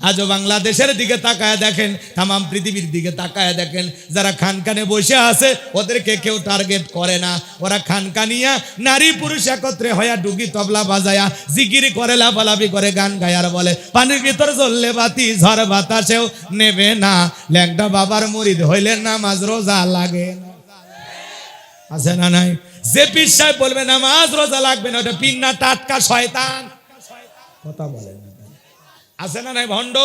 আজও বাংলাদেশের দিকে তাকায় দেখেন, তাম পৃথিবীর দিকে তাকায় দেখেন, যারা খানকানে বসে আছে ওদেরকে কেউ টার্গেট করে না। ওরা খানকানিয়া নারী পুরুষ একত্রে হইয়া ডুগি তবলা বাজায়া জিকির করে, লাফালাফি করে, গান গায় আর বলে পানির ভিতর জ্বললে বাতি ঝড় বাতাসেও নেবে না, ল্যাংটা বাবার মুরিদ হইলে নামাজ রোজা লাগে না। আছে না নাই? যে পীর সাহেব বলবে নামাজ রোজা লাগবে না, ওটা পীর না, টাটকা শয়তান। কথা বলেন আছে না নাই? ভণ্ড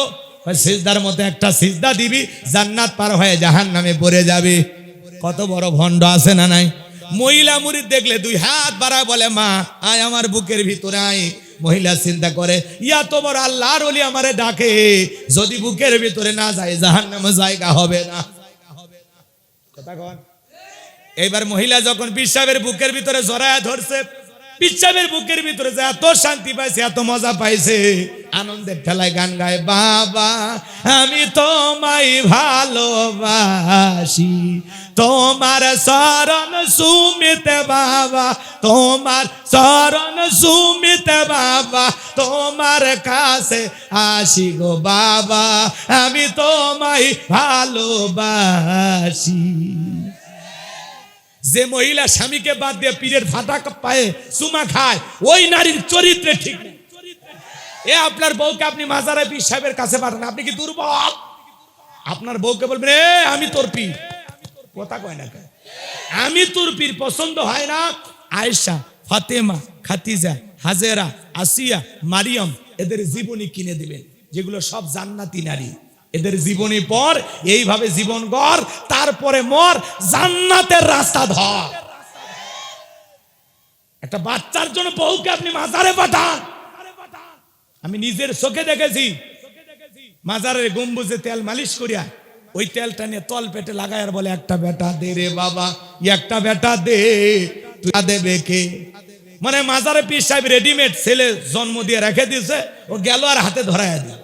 সিজদার মধ্যে একটা সিজদা দিবি, জান্নাত পার হয়ে জাহান্নামে পড়ে যাবে। কত বড় ভণ্ড আছে না নাই? মহিলা মুরিদ দেখলে দুই হাত বাড়ায় বলে মা আয় আমার বুকের ভিতরে আয়। মহিলা চিন্তা করে ইয়া তো বড় আল্লাহর ওলি আমারে ডাকে, যদি বুকের ভিতরে না যায় জাহান্নামে জায়গা হবে না। কথা কন। এইবার মহিলা যখন পীর সাহেবের বুকের ভিতরে জড়ায়া ধরছে, পীর সাহেবের বুকের ভিতরে যে এত শান্তি পাইছে, এত মজা পাইছে, আনন্দের ঠেলায় গান গায় বাবা আমি তোমায় ভালোবাসি, তোমার শরণ সুমিতে বাবা, তোমার শরণ সুমিতে বাবা, তোমার কাছে আসি গো বাবা আমি তোমায় ভালোবাসি। যে মহিলা স্বামীকে বাদ দিয়ে পীরের ফাটা পায়ে চুমা খায়, ওই নারীর চরিত্রে ঠিক নেই। এ আপনার বউকে আপনি মাজারে পীর সাহেবের কাছে পাঠান, আপনি কি দুর্বল? আপনার বউকে বলবেন এ আমি তোর পীর, কথা কয় না কেন? আমি তোর পীর পছন্দ হয় না, আয়েশা, ফাতেমা, খাদিজা, হাজেরা, আসিয়া, মারিয়াম এদের জীবনী কিনে দিবেন, যেগুলো সব জান্নাতি নারী। এদের জীবনী পর এইভাবে জীবন গড়, তারপরে মর, জান্নাতের রাস্তা ধর। একটা বাচ্চার জন্য বউকে আপনি মাজারে পাঠান। আমি নিজের চোখে দেখেছি, মাজারের গম্বুজে তেল মালিশ করিয়া ওই তেলটা নিয়ে তল পেটে লাগায় আর বলে একটা বেটা দে রে বাবা, একটা বেটা দে, তুই দেবে কে? মানে মাজারে পীর সাহেব রেডিমেড ছেলে জন্ম দিয়ে রেখে দিয়েছে, ও গেল আর হাতে ধরাইয়া দিয়ে।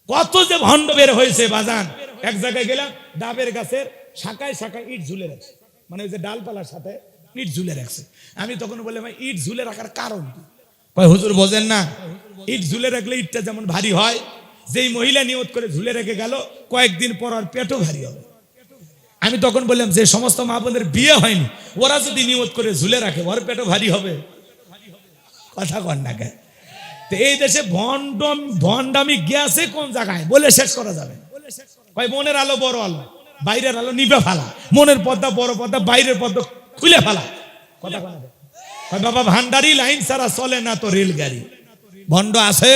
কত যে ভণ্ড বের হয়েছে বাজান। এক জায়গায় গেলাম, ডাবের গাছের শাখায় শাখায় ইট ঝুলে রাখছে, মানে ওই যে ডালপালার সাথে ইট ঝুলে রাখছে। আমি তখন বললাম ইট ঝুলে রাখার কারণ কি? হুজুর বোঝেন না, ইট ঝুলে রাখলে ইটটা যেমন ভারী হয়, যেই মহিলা নিয়ত করে ঝুলে রেখে গেল কয়েকদিন পর আর পেটও ভারী হবে। আমি তখন বললাম যে সমস্ত মা বোনদের বিয়ে হয়নি, ওরা যদি নিয়ত করে ঝুলে রাখে ওর পেটও ভারী হবে। কথা কন না কেন? এই দেশে ভণ্ডামি গেছে কোন জায়গায় বলে শেষ করা যাবে। মনের আলো বড় আলো, বাইরের আলো নিভে ফেলা, মনের পর্দা বড় পর্দা, বাইরের পর্দা খুলে ফেলা। কথা কন না? বাবা ভান্ডারি লাইন ছাড়া চলে না তো রেলগাড়ি। ভণ্ড আছে,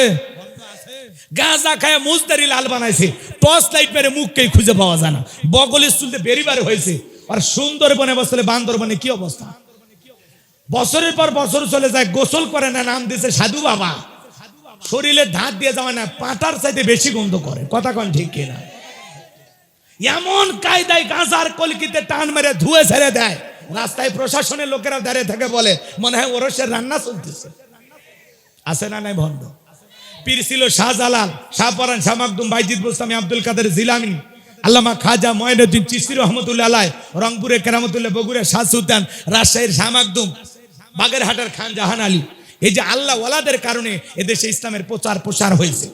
গাঁজা খায় মুজদারি লাল বানাইছে, টর্চ লাইট মেরে মুখকেই খুঁজে পাওয়া যায় না, বগলের চুলতে বেরিবারে হয়েছে। আর সুন্দরবনে বসলে বান্দরবনে কি অবস্থা? বছরের পর বছর চলে যায়, গোসল করে না, নাম দিয়েছে সাধু বাবা। শরীরে ধাত দিয়ে যাওয়া না, পাটার চাইতে বেশি গন্ধ করে। কথা কন ঠিক কিনা? এমন কায়দায় গাঁজার কলকিতে টান মেরে ধুয়ে ছেড়ে দেয়, রাস্তায় প্রশাসনের লোকেরা দাঁড়িয়ে থাকে, বলে মনে হয় ওরসের রান্না চলতেছে। আছে না নাই ভণ্ড? পীর ছিল শাহজালাল, শাহপরান, শাহ মাকদুম, বাইজিদ বুস্তামি, আব্দুল কাদের জিলানী, আল্লামা খাজা মঈনুদ্দিন চিশতি রহমতুল্লাহ আলাইহি, রংপুরের কেরামতুল্লাহ, বগুড়ার শাহ সুলতান, রাজশাহীর শাহ মাকদুম, বাগেরহাটের খান জাহান আলী। এই যে আল্লাহ ওয়ালাদের কারণে এদেশে ইসলামের প্রচার প্রসার হয়েছে।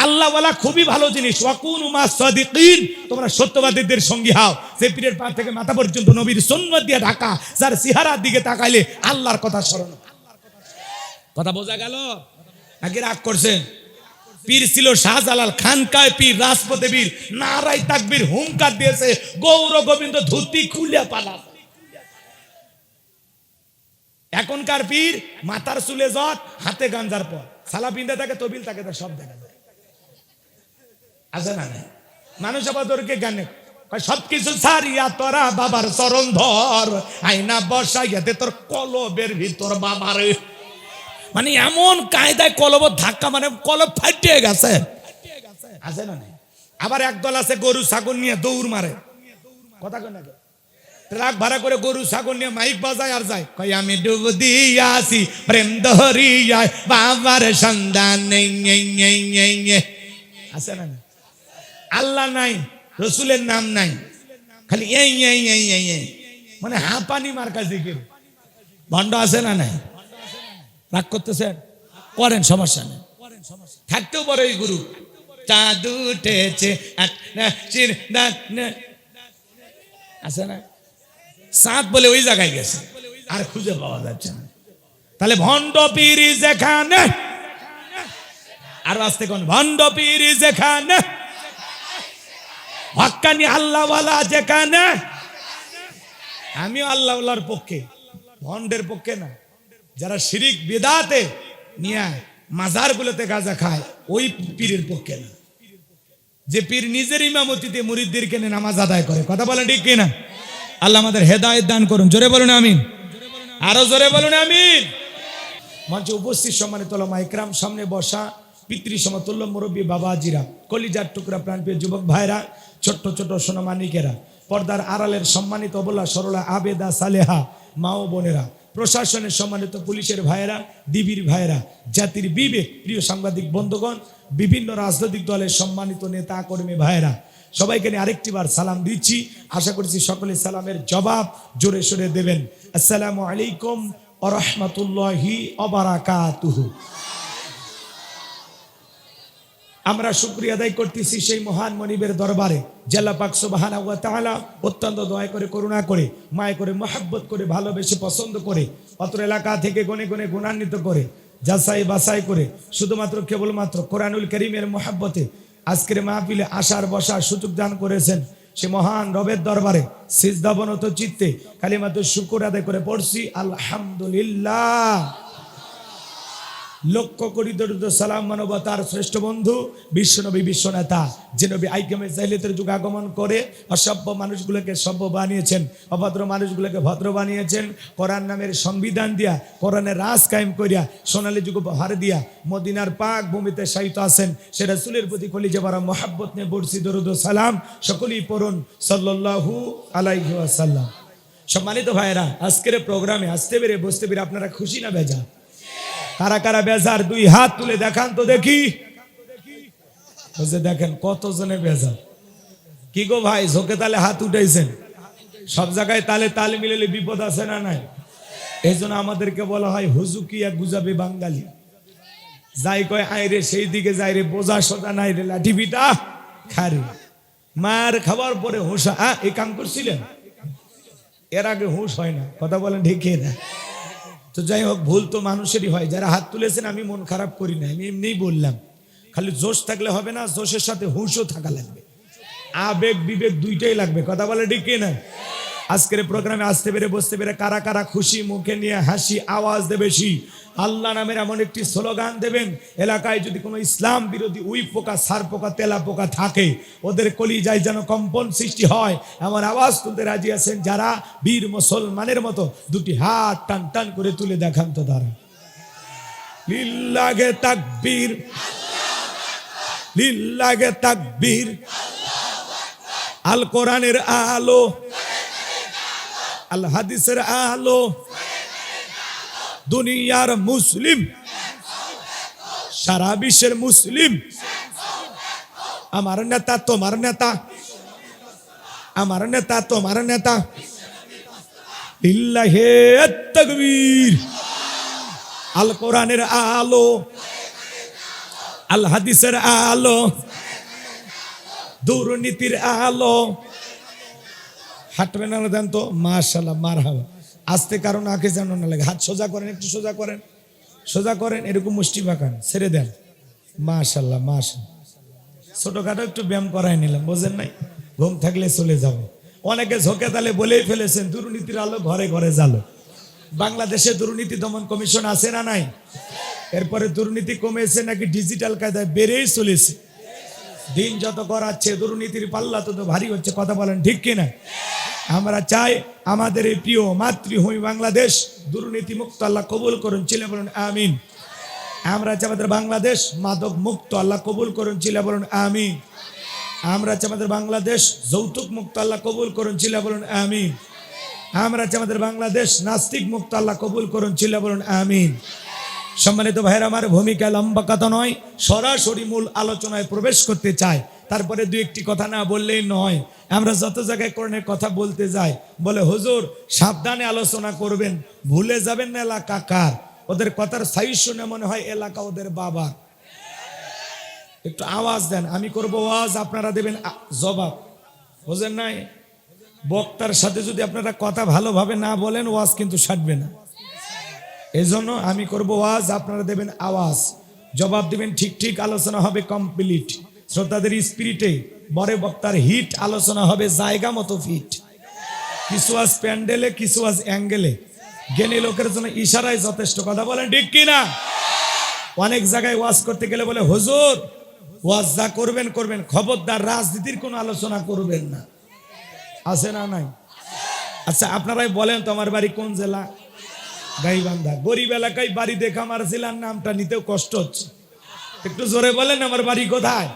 আল্লাহ ওয়ালা খুবই ভালো জিনিস। ওয়াকুনু মাস সাদিকিন, তোমরা সত্যবাদীদের সঙ্গী হও। যে পীরের পা থেকে মাথা পর্যন্ত নবীর সুন্নাত দিয়ে ঢাকা, যার চেহারার দিকে তাকাইলে আল্লাহর কথা স্মরণ। কথা বোঝা গেল? নাকি রাগ করছেন? পীর ছিল শাহজালাল, খানকায় পীর, রাজপথে বীর, নারাই তাকবীর হুঙ্কার দিয়েছে, গৌর গোবিন্দ ধুতি খুলে পালা। এখনকার পীর মাথার চুলে জট, হাতে গাঞ্জার পর, সালা পিন্দা থাকে, তবিল থাকে, সব দেখা যায়। আছে না? মানুষ আবার তোরকে গানে সবকিছু ছাড়িয়া তোরা বাবার চরণ ধর, আয়না বসাইয়াতে তোর কলবের ভিতর বাবার। মানে এমন কায়দায় কলব ধাক্কা, মানে কলব ফাটিয়ে গেছে। আছে না? আবার একদল আছে গরু ছাগল নিয়ে দৌড় মারে। কথা কয় না? ট্রাক ভাড়া করে গরু ছাগল নিয়ে মাইক বাজায় আর যায়, কই আমি ডুব দিয়াছি প্রেম দরিয়ায়, বাবার সন্ধান নেই। আছে না? আল্লাহ নাই, রসুলের নাম নাই, খালি এই মানে হাঁপানি মার্কা জিকির। ভণ্ড আছে না নাই? রাগ করতেছেন? করেন, সমস্যা নেই। থাকতেও পারে ওই গুরু। চাঁদ উঠেছে আছে না, চাঁদ বলে ওই জায়গায় গেছে, আর খুঁজে পাওয়া যাচ্ছে না। তাহলে ভণ্ড পীর যেখানে, আর আসতে কোন ভণ্ড পীর যেখানে, হক্কানি আল্লাহওয়ালা যেখানে। আমিও আল্লাহওয়ালার পক্ষে, ভণ্ডের পক্ষে না। যারা শিরিক বিদাতে নিয়ে মাজার গুলোতে গাঁজা খায় ওই পীরের পক্ষে না। যে পীর নিজের ইমামতিতে মুরিদদেরকে নিয়ে নামাজ আদায় করে, কথা বলেন ঠিক কিনা? আল্লাহ আমাদের হেদায়েত দান করুন, জোরে বলুন আমিন, আরো জোরে বলুন আমিন। মঞ্চে উপস্থিত সম্মানিত উলামা ইকরাম, সামনে বসা পিতৃ সমতুল্য মুরব্বী বাবাজিরা, কলিজার টুকরা প্রাণপ্রিয় যুবক ভাইরা, ছোট্ট ছোট সোনামানিকেরা, পর্দার আড়ালের সম্মানিত অবলা সরলা আবেদা সালেহা মা ও বোনেরা, প্রশাসনের সম্মানিত পুলিশের ভাইয়েরা, ডিবির ভাইয়েরা, জাতির বিবেক প্রিয় সাংবাদিক বন্ধুগণ, বিভিন্ন রাজনৈতিক দলের সম্মানিত নেতা কর্মী ভাইয়েরা, সবাইকে নিয়ে আরেকটি বার সালাম দিচ্ছি। আশা করছি সকলে সালামের জবাব জোরে সোরে দেবেন। আসসালামু আলাইকুম ওয়া রাহমাতুল্লাহি ওয়া বারাকাতুহু। আমরা শুকরিয়া আদায় করতেছি সেই মহান মনিবের দরবারে, আল্লাহ পাক সুবহানাহু ওয়া তাআলা অত্যন্ত দয়া করে, করুণা করে, মায়া করে, মহব্বত করে, ভালোবেসে, পছন্দ করে, অত্র এলাকা থেকে গনে গনে গুণান্বিত করে, যাচাই বাছাই করে, শুধুমাত্র কেবলমাত্র কোরআনুল কারীমের মহব্বতে আজকের মাহফিলে আসার বসার সুযোগ দান করেছেন। সে মহান রবের দরবারে সিজদাবনত চিত্তে কালিমাত শুকর আদায় করে পড়ছি আলহামদুলিল্লাহ। লক্ষ কোটি দরুদ সালাম মানবতার শ্রেষ্ঠ বন্ধু বিশ্বনবী, বিশ্বনেতা, যে নবী আইকামে জাহিলিয়াতের যুগ আগমন করে অসভ্য মানুষগুলোকে সভ্য বানিয়েছেন, অভদ্র মানুষগুলোকে ভদ্র বানিয়েছেন, কোরআন নামের সংবিধান দিয়া, কোরআনের রাজ কায়েম করিয়া, সোনালী যুগ হার দিয়া মদিনার পাক ভূমিতে শায়িত আছেন। সে রাসূলের প্রতি কলিজা ভরা মহব্বত নিয়ে পড়ছি দরুদ সালাম, সকলেই পড়ুন সাল্লাল্লাহু আলাইহি ওয়াসাল্লাম। সম্মানিত ভাইয়েরা, আজকের প্রোগ্রামে আসতে পেরে বসতে পেরে আপনারা খুশি না বেজার? কারা কারা বেজার দুই হাত তুলে দেখান তো দেখি। দেখেন কতজনে বেজার। কি গো ভাই, ঝোঁকে তালে হাত উঠাইছেন? সব জায়গায় তালে তাল মিলেলে বিপদ আছে না নাই? এই জন্য আমাদেরকে বলা হয় হুজুকিয়া গুজাবে বাঙালি। যাই কয় আইরে সেই দিকে যাই রে, বোঝা সোজা নাই রে, লাঠি পিটা খারে। মার খাবার পরে হুঁশা এই কাম করছিলেন, এর আগে হুঁশ হয় না, কথা বলেন ঠিক না? তো যাই হোক, ভুল তো মানুষেরই হয়। যারা হাত তুলেছেন আমি মন খারাপ করি না, আমি এমনিই বললাম। খালি জোশ থাকলে হবে না, জোশের সাথে হুঁশও থাকা লাগবে, আবেগ বিবেক দুইটাই লাগবে, কথা বলে ঠিক না? আজকের প্রোগ্রামে আসতে পেরে বসতে পেরে কারা কারা খুশি, মুখে নিয়ে হাসি আওয়াজ দেবে বেশি, আল্লাহ নামের এমন একটি স্লোগান দেবেন, এলাকায় যদি কোনো ইসলাম বিরোধী উই পোকা, সার পোকা, তেলা পোকা থাকে, ওদের কলিজায় যেন কম্পন সৃষ্টি হয়, এমন আওয়াজ তুলতে রাজি আছেন যারা? বীর মুসলমানের মতো দুটি হাত টান টান করে তুলে দেখান তো তারা। লিল্লাহে তাকবীর, লিল্লাহে তাকবীর। আল কোরআনের আলো, আল হাদিসের আলো, দুনিয়ার মুসলিম, সারা বিশ্বের মুসলিম। আমার নেতা তোমার নেতা, আমার নেতা তোমার নেতা। লিল্লাহে তাকবীর। আল কোরআনের আলো, আল হাদিসের আলো, দুর্নীতির আলো। হাঁটবেন না দেন তো, মাশাআল্লাহ, মারহাবা। আস্তে কারণ আঁকে যেন না লাগে। হাত সোজা করেন, একটু সোজা করেন, সোজা করেন, এরকম মুষ্টি পাকান, ছেড়ে দেন। মাশাআল্লাহ, মাশাআল্লাহ। ছোটখাটো একটু ব্যায়াম করাই নিলাম, বোঝেন নাই? ঘুম থাকলে চলে যাবে। অনেকে ঝোঁকে তালে বলেই ফেলেছেন দুর্নীতির আলো ঘরে ঘরে জ্বালো। বাংলাদেশে দুর্নীতি দমন কমিশন আছে না নাই? এরপরে দুর্নীতি কমেছে নাকি ডিজিটাল কায়দায় বেড়েই চলেছে। দিন যত করাচ্ছে দুর্নীতির পাল্লা তত ভারী হচ্ছে, কথা বলেন ঠিক কিনা? আমরা চাই আমাদের এই প্রিয় মাতৃভূমি বাংলাদেশ দুর্নীতি মুক্ত আল্লাহ কবুল করুন, চিল্লা বলুন আমিন। আমরা চাই আমাদের বাংলাদেশ মাদক মুক্ত, আল্লাহ কবুল করুন, চিল্লা বলুন আমিন। আমরা চাই আমাদের বাংলাদেশ যৌতুক মুক্ত, আল্লাহ কবুল করুন, চিল্লা বলুন আমিন। আমরা চাই আমাদের বাংলাদেশ নাস্তিক মুক্ত, আল্লাহ কবুল করুন, চিল্লা বলুন আমিন। সম্মানিত ভাইরা, আমার ভূমিকা লম্বা কথা নয়, সরাসরি মূল আলোচনায় প্রবেশ করতে চাই। তারপরে দু একটি কথা না বললেই নয়। আমরা যত জায়গায় কোরআনের কথা বলতে যাই, বলে হুজুর সাবধানে আলোচনা করবেন, ভুলে যাবেন না এলাকা কার। ওদের কথার সাইজ শুনে মনে হয় এলাকা ওদের বাবা। একটু আওয়াজ দেন, আমি করব ওয়াজ, আপনারা দেবেন জবাব। বুঝেন নাই? বক্তার সাথে যদি আপনারা কথা ভালোভাবে না বলেন ওয়াজ কিন্তু সাটবে না। এজন্য আমি করব ওয়াজ, আপনারা দেবেন আওয়াজ, জবাব দিবেন ঠিক ঠিক, আলোচনা হবে কমপ্লিট শ্রোতাদের স্পিরিটে। বড় বক্তার হিট, আলোচনা হবে জায়গা মতো ফিট। কিছু আজ প্যান্ডেলে, কিছু আজ অ্যাঙ্গেলে, জ্ঞানী লোকের জন্য ইশারায় যথেষ্ট। কথা বলেন ঠিক কিনা? অনেক জায়গায় ওয়াজ করতে গেলে বলে হুজুর ওয়াজ যা করবেন করবেন, খবরদার রাজনীতির কোনো আলোচনা করবেন না। আছে না নাই? আচ্ছা আপনারাই বলেন তো, আমার বাড়ি কোন জেলা? গাইবান্ধা। গরিব এলাকায় বাড়ি দেখা আমার জেলার নামটা নিতেও কষ্ট হচ্ছে। একটু জোরে বলেন আমার বাড়ি কোথায়।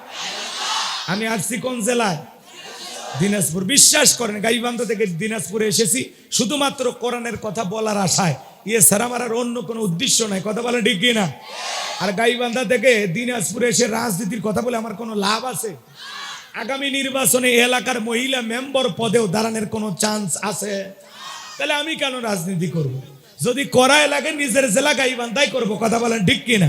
আমি আসছি কোন জেলায়? দিনাজপুর। বিশ্বাস করেন গাইবান্ধা থেকে দিনাজপুরে এসেছি শুধুমাত্র কোরআনের কথা বলার আশায়, ছাড়া আমার আর অন্য কোনো উদ্দেশ্য নাই। কথা বলেন ঠিক কিনা? আর গাইবান্ধা থেকে দিনাজপুরে এসে রাজনীতির কথা বলে আমার কোনো লাভ আছে? আগামী নির্বাচনে এলাকার মহিলা মেম্বার পদেও দাঁড়ানোর কোনো চান্স আছে? তাহলে আমি কেন রাজনীতি করব? যদি করায় লাগে নিজের জেলা গাইবান্ধাই করব। কথা বলেন ঠিক কিনা?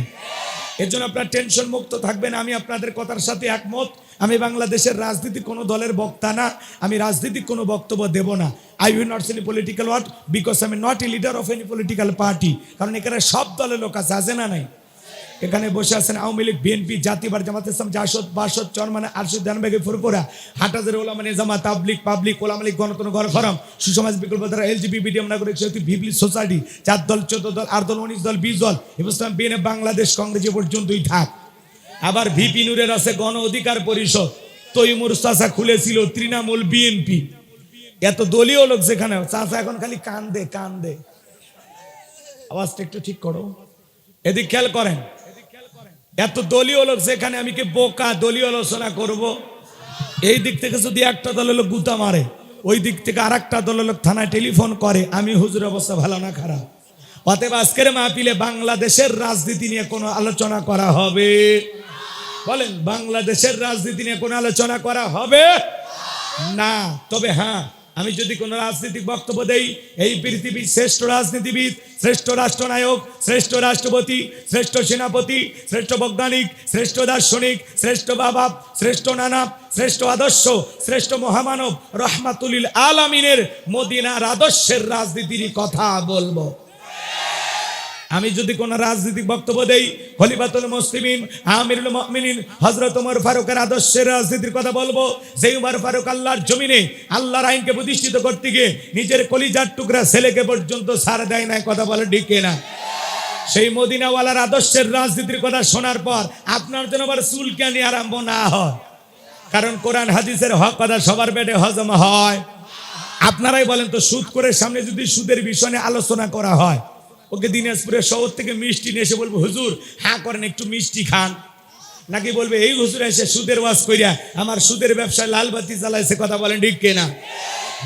এর জন্য আপনার টেনশন মুক্ত থাকবেন। আমি আপনাদের কথার সাথে একমত। আমি বাংলাদেশের রাজনীতি কোনো দলের বক্তা না, আমি রাজনীতিক কোনো বক্তব্য দেব না। I will not any political word because I am not a leader of any political party. কারণ এখানে সব দলের লোক আছে না নাই? এখানে বসে আছেন আওয়ামী লীগ, বিএনপি, জাতীয় জামাত ইসলাম, জাসদ, বাসদ, চরমানা, আরশুদ, ধানবাগে, ফুরপুরা, হাটাজারি ওলামা নিজামা, তাবলিগ, পাবলিক, ওলামা লীগ, গণতন্ত্র, গণফোরাম, সুসমাজ, বিকল্প ধারা, এলজিবি, বিডিএম, নাগরিক সমিতি, ভিপলি সোসাইটি, 4 দল, 14 দল, 8 দল, 19 দল, 20 দল, ইসলাম, বিএনএফ, বাংলাদেশ কংগ্রেস এ পর্যন্তই থাক। আবার ভিপি নূরের আছে গণ অধিকার পরিষদ, তৈমুর চাচা খুলেছিল তৃণমূল বিএনপি। এত দলীয় লোক যেখানে, চাচা এখন খালি কান্দে কান্দে। আওয়াজটা একটু ঠিক করো, এদিক খেয়াল করেন। এত দলীয় লোক যেখানে, আমি কি বোকা দলীয় আলোচনা করব? এই দিক থেকে যদি একটা দলের লোক গুতা মারে, ওই দিক থেকে আর একটা দলের লোক থানায় টেলিফোন করে, আমি হুজুরের অবস্থা ভালো না খারাপ? অতএব আজকের মাহফিলে বাংলাদেশের রাজনীতি নিয়ে কোনো আলোচনা করা হবে? বলেন, বাংলাদেশের রাজনীতি নিয়ে কোনো আলোচনা করা হবে না। তবে হ্যাঁ, আমি যদি কোনো রাজনৈতিক বক্তব্য দেই, এই পৃথিবীর শ্রেষ্ঠ রাজনীতিবিদ, শ্রেষ্ঠ রাষ্ট্রনায়ক, শ্রেষ্ঠ রাষ্ট্রপতি, শ্রেষ্ঠ সেনাপতি, শ্রেষ্ঠ বৈজ্ঞানিক, শ্রেষ্ঠ দার্শনিক, শ্রেষ্ঠ বাবা, শ্রেষ্ঠ নানা, শ্রেষ্ঠ আদর্শ, শ্রেষ্ঠ মহামানব রহমাতুল আলামিনের মদিনার আদর্শের রাজনীতির কথা বলবো। আমি যদি কোন রাজনৈতিক বক্তব্য দেই, খলিফাতুল মুসলিমিন, আমিরুল মুমিনিন হযরত ওমর ফারুকের আদর্শের রাজনীতির কথা বলবো। যে ওমর ফারুক আল্লাহর জমিনে আল্লাহর আইনকে প্রতিষ্ঠিত করতে গিয়ে নিজের কলিজার টুকরা ছেলেকে পর্যন্ত ছাড় দেয় না। কথা বলে ঠিক না? সেই মদিনাওয়ালার আদর্শের রাজনীতির কথা শোনার পর আপনার জন্য আবার চুলকানি আরম্ভ না হয়। কারণ কোরআন হাদিসের হক কথা সবার পেটে হজম হয়। আপনারাই বলেন তো, সুদ করে সামনে যদি সুদের বিষয়ে আলোচনা করা হয়, ওকে দিনাজপুরের শহর থেকে মিষ্টি নিয়ে এসে বলবো হুজুর হ্যাঁ করেন একটু মিষ্টি খান, নাকি বলবে এই হুজুর এসে সুদের ওয়াজ কইরা আমার সুদের ব্যবসায় লাল বাতি জ্বালাইছে? কথা বলেন ঠিক কিনা?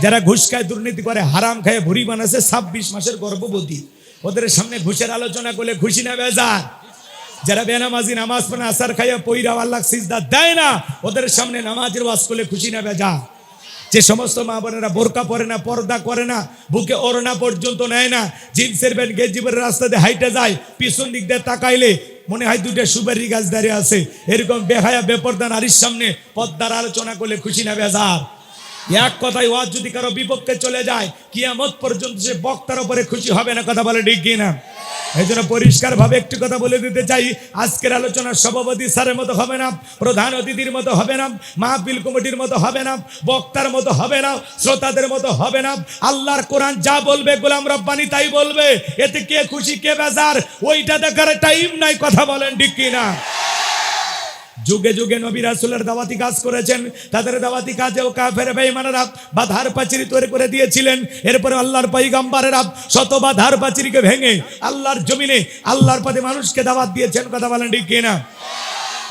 যারা ঘুষ খায়, দুর্নীতি করে, হারাম খায়, ভুড়ি বানাচ্ছে, 26 মাসের গর্ভবতী, ওদের সামনে ঘুষের আলোচনা করলে খুশি না বেজার? যারা বেনামাজি, নামাজ পড়ে, আসার খাইয়া পইরা আল্লাহ সিজদা দেয় না, ওদের সামনে নামাজের ওয়াজ করলে খুশি না বেজার? যে সমস্ত মা বোনেরা বোরকা পরে না, পর্দা করে না, বুকে ওড়না পর্যন্ত নেয় না, জিন্সের প্যান্ট গেঞ্জি পরে রাস্তা দিয়ে হাইটে যায়, পিছন দিক দিয়ে তাকাইলে মনে হয় দুইটা সুপারি গাছ দাঁড়িয়ে আছে, এরকম বেহায়া বেপর্দা নারীর সামনে পর্দার আলোচনা করলে খুশি না বেজার? এক কথায় ওয়াজ যদি কারো বিপক্ষে চলে যায়, কিয়ামত পর্যন্ত সে বক্তার উপরে খুশি হবে না। কথা বলে ঠিক কিনা? এই জন্য পরিষ্কার ভাবে একটি কথা বলে দিতে চাই, আজকের আলোচনার সভাপতি স্যারের মতো হবে না, প্রধান অতিথির মতো হবে না, মাহফিল কমিটির মতো হবে না, বক্তার মতো হবে না, শ্রোতাদের মতো হবে না। আল্লাহর কোরআন যা বলবে গোলাম রব্বানি তাই বলবে। এতে কে খুশি কে বেজার ওইটা দেখার টাইম নাই। কথা বলেন ঠিক কিনা? যুগে যুগে নবী রাসূলের দাওয়াতি কাজ করেছেন, তাদের দাওয়াতি কাজেও কাফের বেঈমানেরা বাধার পাঁচিল তৈরি করে দিয়েছিলেন। এরপরে আল্লাহর পয়গম্বরেরা শত বাধার পাঁচিলকে ভেঙে আল্লাহর জমিনে আল্লাহর পথে মানুষকে দাওয়াত দিয়েছেন। কথা বলেন ঠিক কিনা?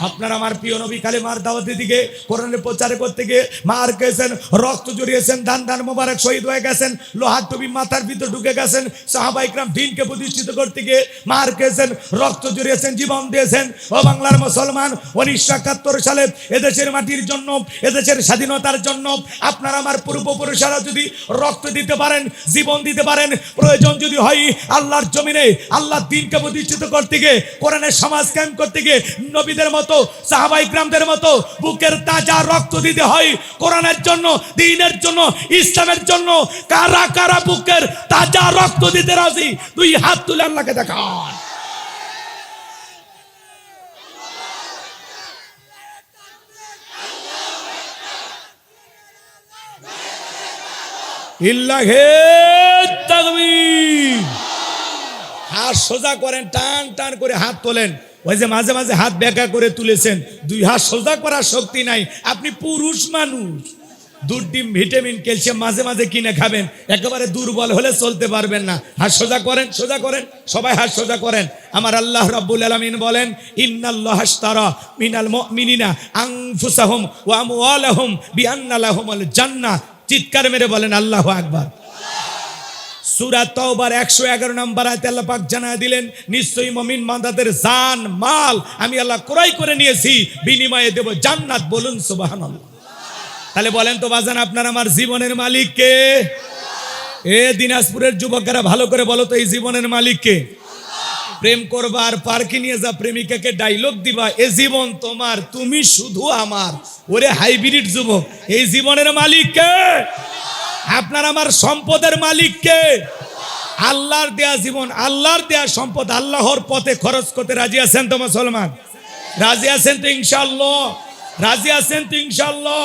আপনার আমার প্রিয় নবী কালেমার দাওয়াতের দিকে কোরআনের প্রচার করতে গিয়ে মার খেয়েছেন, রক্ত জড়িয়েছেন, দান দান মোবারক শহীদ হয়ে গেছেন, লোহার টুপি মাথার ভিতর ঢুকে গেছেন। সাহাবা ইকরাম দ্বীনকে প্রতিষ্ঠিত করতে গিয়ে মার খেয়েছেন, রক্ত জড়িয়েছেন, জীবন দিয়েছেন। ও বাংলার মুসলমান, 1971 সালে এদেশের মাটির জন্য, এদেশের স্বাধীনতার জন্য আপনার আমার পূর্বপুরুষেরা যদি রক্ত দিতে পারেন, জীবন দিতে পারেন, প্রয়োজন যদি হয় আল্লাহর জমিনে আল্লাহর দ্বীনকে প্রতিষ্ঠিত করতে গিয়ে, কোরআনের সমাজ কায়েম করতে গিয়ে নবীদের মতো মতো, সাহাবায়ে ইকরামদের মতো বুকের তাজা রক্ত দিতে হয় কোরআনের জন্য, দ্বীনের জন্য, ইসলামের জন্য। কারা কারা বুকের তাজা রক্ত দিতে রাজি? দুই হাত তুলে আল্লাহকে দেখান। ইল্লাহে তাকবীর। হাত সোজা করেন, টান টান করে হাত তোলেন। ওই যে মাঝে মাঝে হাত বেঁকা করে তুলেছেন, দুই হাত সোজা করার শক্তি নাই। আপনি পুরুষ মানুষ, দুধ ডিম ভিটামিন ক্যালসিয়াম মাঝে মাঝে কিনে খাবেন, একেবারে দুর্বল হলে চলতে পারবেন না। হাত সোজা করেন, সোজা করেন, সবাই হাত সোজা করেন। আমার আল্লাহ রাব্বুল আলামিন বলেন, ইন্নাল্লাহা আশতারা মিনাল মুমিনিনা আনফুসাহুম ওয়া আমওয়ালাহুম বিআন্না লাহুমুল জান্নাহ। চিৎকার মেরে বলেন আল্লাহু আকবার। সূরা তাওবার 111 নম্বর আয়াতে আল্লাহ পাক জানায় দিলেন, নিশ্চয়ই মুমিন বান্দাদের জান মাল আমি আল্লাহ ক্রয় করে নিয়েছি, বিনিময়ে দেব জান্নাত। বলুন সুবহানাল্লাহ। তাহলে বলেন তো বাজান, আপনার আমার জীবনের মালিক কে? এ দিনাজপুরের যুবকেরা ভালো করে বলো তো, এই জীবনের মালিক কে? প্রেম করবা আর পার্কে নিয়ে যা প্রেমিকাকে ডায়লগ দিবা, এ জীবন তোমার, তুমি শুধু আমার। ওরে হাইব্রিড যুবক, এই জীবনের মালিক কে? আপনার আমার সম্পদের মালিক কে? আল্লাহর দেয়া জীবন, আল্লাহর দেয়া সম্পদ আল্লাহর পথে খরচ করতে রাজি আছেন তো মুসলমান? রাজি আছেন তো ইনশাআল্লাহ? রাজি আছেন তো ইনশাআল্লাহ?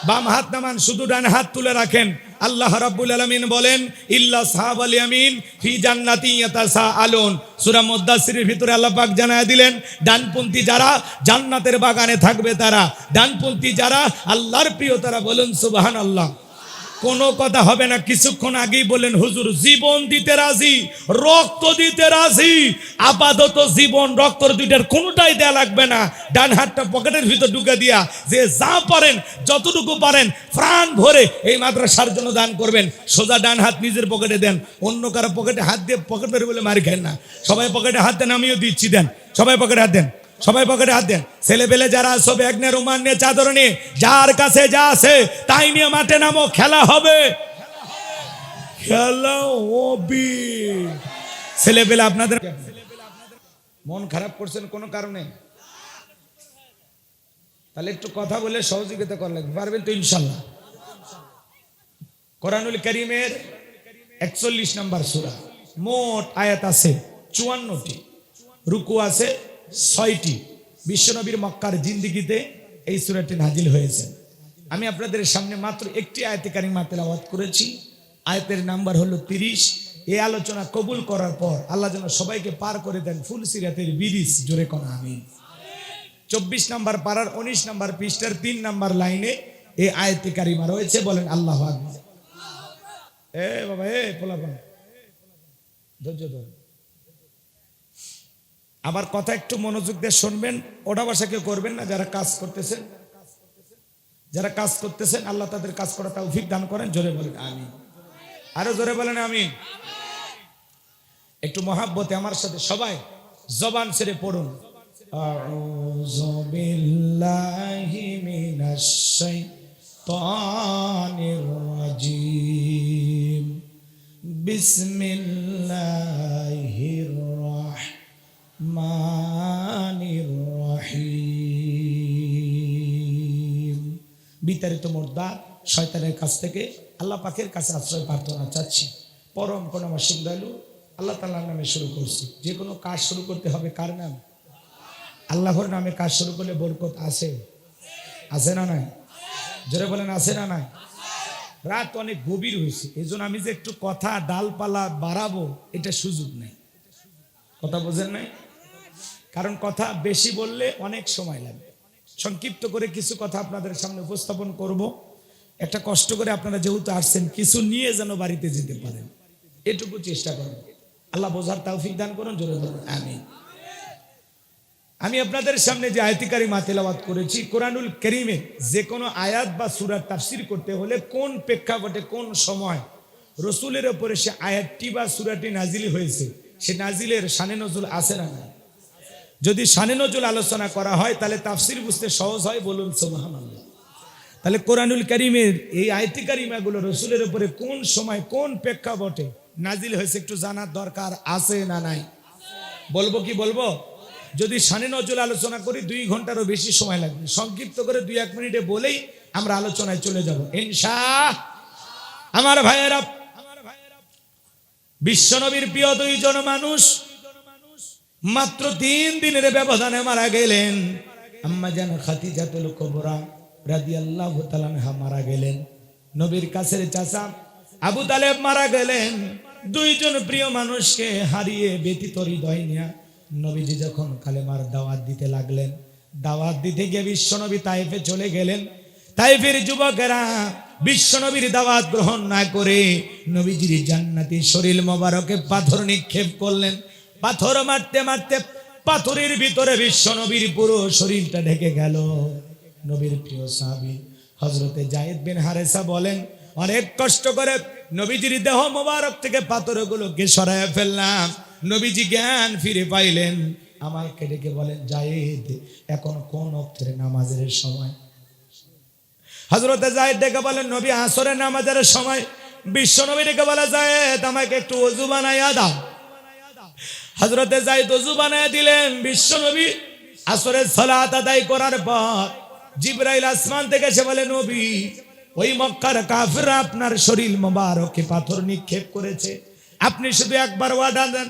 বাম হাত নামান, শুধু ডান হাত তুলে রাখেন। আল্লাহ রাব্বুল আলামিন বলেন, ইল্লা সাহাবাল ইয়ামিন ফি জান্নাতি ইয়াতাসাআলুন। সূরা মুদ্দাসসিরের ভিতরে আল্লাহ পাক জানায় দিলেন, ডানপন্থী যারা জান্নাতের বাগানে থাকবে তারা, ডানপন্থী যারা আল্লাহর প্রিয় তারা। বলুন সুবহানাল্লাহ। কোনো কথা হবে না। কিছুক্ষণ আগেই বলেন, হুজুর জীবন দিতে রাজি, রক্ত দিতে রাজি। আপাতত জীবন রক্তর দুইটার কোনোটাই দেয়া লাগবে না। ডান হাতটা পকেটের ভিতর ঢুকে দিয়া যে যা পারেন, যতটুকু পারেন প্রাণ ভরে এই মাদ্রাসার জন্য দান করবেন। সোজা ডান হাত নিজের পকেটে দেন, অন্য কারো পকেটে হাত দিয়ে পকেট বের বলে মারি খান না। সবাই পকেটে হাত দেন, আমিও দিচ্ছি, দেন। সবাই পকেটে হাত দেন, সবাই পকেটে হাত দেন। ছেলে পেলে যারা সব এক নে, রুমাল নিয়ে, চাদর নিয়ে, যার কাছে যা আছে তাই নিয়ে মাঠে নামো, খেলা হবে, খেলা হবে। ছেলে পেলে আপনাদের মন খারাপ করছেন কোনো কারণে, তাহলে একটু কথা বলে সহযোগিতা করা লাগবে, পারবেন তো ইনশাল্লাহ? কোরআনুল কারীমের 41 নম্বর সূরা, মোট আয়াত আছে 54টি, রুকু আছে 6টি। বিশ্বনবীর মক্কার জিন্দেগিতে এই সূরাটি নাজিল হয়েছে। আমি আপনাদের সামনে মাত্র একটি আয়াতে কারিমা তেলাওয়াত করেছি। আয়াতের নাম্বার হলো 30। এই আলোচনা কবুল করার পর আল্লাহ যেন সবাইকে পার করে দেন ফুল সিরাতের ব্রিজ। জোরে কোন আমিন। 24 নম্বর পারার 19 নম্বর পৃষ্ঠার 3 নম্বর লাইনে এই আয়াতে কারিমা রয়েছে। বলেন আল্লাহু আকবার। এ বাবা, এ পোলাপান ধৈর্য ধর। আবার কথা একটু মনোযোগ দিয়ে শুনবেন, ওটা ভাষা কেউ করবেন না। যারা কাজ করতেছেন, যারা কাজ করতেছেন আল্লাহ তাদের কাজ করা তৌফিক দান করেন। জোরে বলেন আমিন। আরো জোরে বলেন আমিন। একটু মহাব্বতে আমার সাথে সবাই জবান ছেড়ে পড়ুন, আউযু বিল্লাহি মিনাশ শাইতানির রাজিম, বিসমিল্লাহির রাহমানির রহিম। বিতাড়িত মুর্দা শয়তানের কাছ থেকে আল্লাহ পাকের কাছে আশ্রয় প্রার্থনা চাচ্ছি। পরম করুণাময় দয়ালু আল্লাহ তাআলার নামে শুরু করছি। যে কোনো কাজ শুরু করতে হবে কার নাম? আল্লাহর নামে কাজ শুরু করলে বরকত আছে, আছে না নাই? জোরে বলেন আছে না নাই? রাত অনেক গভীর হয়েছে, এই জন্য আমি যে একটু কথা ডালপালা বাড়াবো এটা সুযোগ নেই। কথা বোঝেন নাই? কারণ কথা বেশি বললে অনেক সময় লাগবে। সংক্ষিপ্ত করে কিছু কথা আপনাদের সামনে উপস্থাপন করব। একটা কষ্ট করে আপনারা যেহেতু আসছেন, কিছু নিয়ে যেন বাড়িতে যেতে পারেন, এটুকু চেষ্টা করুন। আল্লাহ বোঝার তৌফিক দান করুন। জোরে বলুন আমিন। আমি আপনাদের সামনে যে আয়াতে কারিমা তেলাওয়াত করেছি, কোরআনুল কারীমে যে কোনো আয়াত বা সূরা তাফসীর করতে হলে কোন প্রেক্ষাপটে, কোন সময় রাসূলের উপরে সে আয়াতটি বা সূরাটি নাজিল হয়েছে, সে নাজিলের শানে নজুল আছে না নাই? যদি শানে নজুল আলোচনা করা হয় তাহলে তাফসীর বুঝতে সহজ হয়। বলুন সুবহানাল্লাহ। তাহলে কোরআনুল কারীমের এই আয়াতে কারিমাগুলো রাসূলের উপরে কোন সময়, কোন প্রেক্ষাপটে নাজিল হয়েছে একটু জানার দরকার আছে না নাই? বলবো কি বলবো? যদি শানে নজরুল আলোচনা করি 2 ঘন্টারও বেশি সময় লাগবে, সংক্ষিপ্ত করে 2-1 মিনিটে বলেই আমরা আলোচনায় চলে যাব ইনশাআল্লাহ। আমার ভাইয়েরা, বিশ্বনবীর প্রিয় 2 জন মানুষ মাত্র 3 দিনের ব্যবধানে মারা গেলেন। আম্মা জান খাদিজাতুল কুবরা রাদিয়াল্লাহু তাআলা আনহা মারা গেলেন, নবীর কাছের চাচা আবু তালেব মারা গেলেন। 2 জন প্রিয় মানুষকে হারিয়ে ব্যথিত হৃদয় নিয়ে নবীজি যখন কালেমার দাওয়াত দিতে লাগলেন, দাওয়াত দিতে গিয়ে বিশ্বনবী তায়েফে চলে গেলেন। তায়েফের যুবকেরা বিশ্বনবীর দাওয়াত গ্রহণ না করে নবীজির জান্নাতি শরীর মোবারকে পাথর নিক্ষেপ করলেন। পাথর মারতে মারতে পাথরের ভিতরে বিশ্বনবীর পুরো শরীরটা ঢেকে গেল। নবীর প্রিয় সাহাবী হযরতে যায়েদ বিন হারেসা বলেন, অনেক কষ্ট করে নবীজির দেহ মোবারক থেকে পাথরগুলোকে সরায় ফেললাম। নবীজি জ্ঞান ফিরে পাইলেন, আমাকে ডেকে বলেন, যায়েদ এখন কোন ওয়াক্তের নামাজের সময়? হযরতে যায়েদ ডেকে বলেন, নবী আসরের নামাজের সময়। বিশ্বনবী ডেকে বলে, যায়েদ আমাকে একটু ওযু বানাইয়া দাও। হযরতে যায়েদ ওযু বানাইয়া দিলেন। বিশ্বনবী আসরের সালাত আদায় করার পর জিবরাইল আসমান থেকে এসে বলে, নবী ওই মক্কার কাফিররা আপনার শরীর মোবারকে পাথর নিক্ষেপ করেছে, আপনি শুধু একবার ওয়াদা দেন,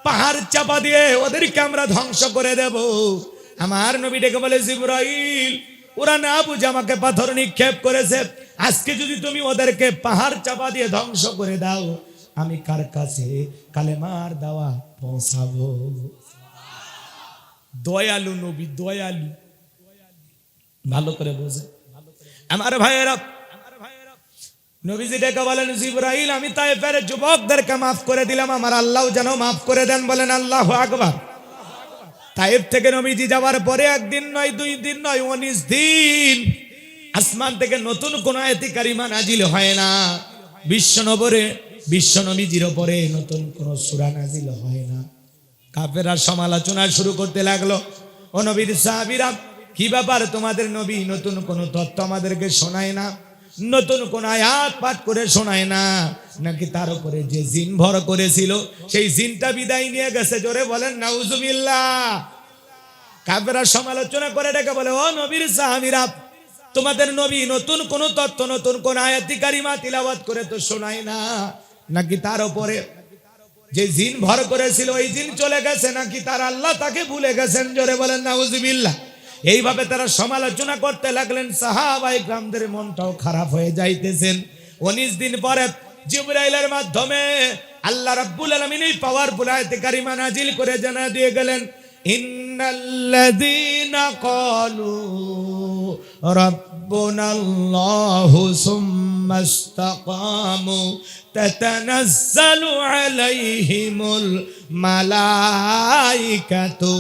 পাহাড় চাপা দিয়ে ওদেরকে আমরা ধ্বংস করে দেব। আমার নবী ডেকে বলে, জিবরাইল ওরা না বুঝে আমাকে পাথর নিক্ষেপ করেছে, আজকে যদি তুমি ওদেরকে পাহাড় চাপা দিয়ে ধ্বংস করে দাও, আমি কার কাছে কালেমার দাওয়া পৌঁছাবো? দয়ালু নবী, দয়ালু, ভালো করে বোঝে। আমার ভাইয়েরা, নবীজি ডেকে বলেন, জিবরাইল আমি তায়েফের যুবকদেরকে মাফ করে দিলাম, আমার আল্লাহ যেন মাফ করে দেন। বলেন আল্লাহু আকবার। তায়েফ থেকে নবীজি যাওয়ার পরে 1 দিন নয়, 2 দিন নয়, 19 দিন আসমান থেকে নতুন কোন আয়াতে কারিমা নাজিল হয় না। বিশ্বনবীজির উপরে নতুন কোন সূরা নাজিল হয় না। কাফেররা সমালোচনা শুরু করতে লাগলো, ও নবীর সাহাবীরা, কি ব্যাপার তোমাদের নবী নতুন কোন তথ্য আমাদেরকে শোনায় না, নতুন কোন আয়াত পাঠ করে শোনায় না, নাকি তার উপরে যে জিন ভর করেছিল সেই জিনটা বিদায় নিয়ে গেছে? জোরে বলেন নাউজুবিল্লাহ। কাফেররা সমালোচনা করে ডেকে বলে, ও নবীর সাহাবীরা, তোমাদের নবী নতুন কোন তথ্য, নতুন কোন আয়াতি কারিমা তিলাওয়াত করে তো শোনায় না, নাকি তার উপরে যে জিন ভর করেছিল ওই জিন চলে গেছে, নাকি তার আল্লাহ তাকে ভুলে গেছেন? জোরে বলেন নাউজুবিল্লাহ। এইভাবে তারা সমালোচনা করতে লাগলেন। সাহাবায়ে কিরামদের মনটাও খারাপ হয়ে যাইতেছেন। 19 দিন পরে জিবরাইলের মাধ্যমে আল্লাহ রাব্বুল আলামিন এই পাওয়ারফুল আয়াতে কারিমা নাজিল করে জানা দিয়ে গেলেন, ইন্নাল্লাযীনা ক্বালু রাব্বুনাল্লাহু সুম্মা ইসতাকামু তাতানাজ্জালু আলাইহিমুল মালাইকাতু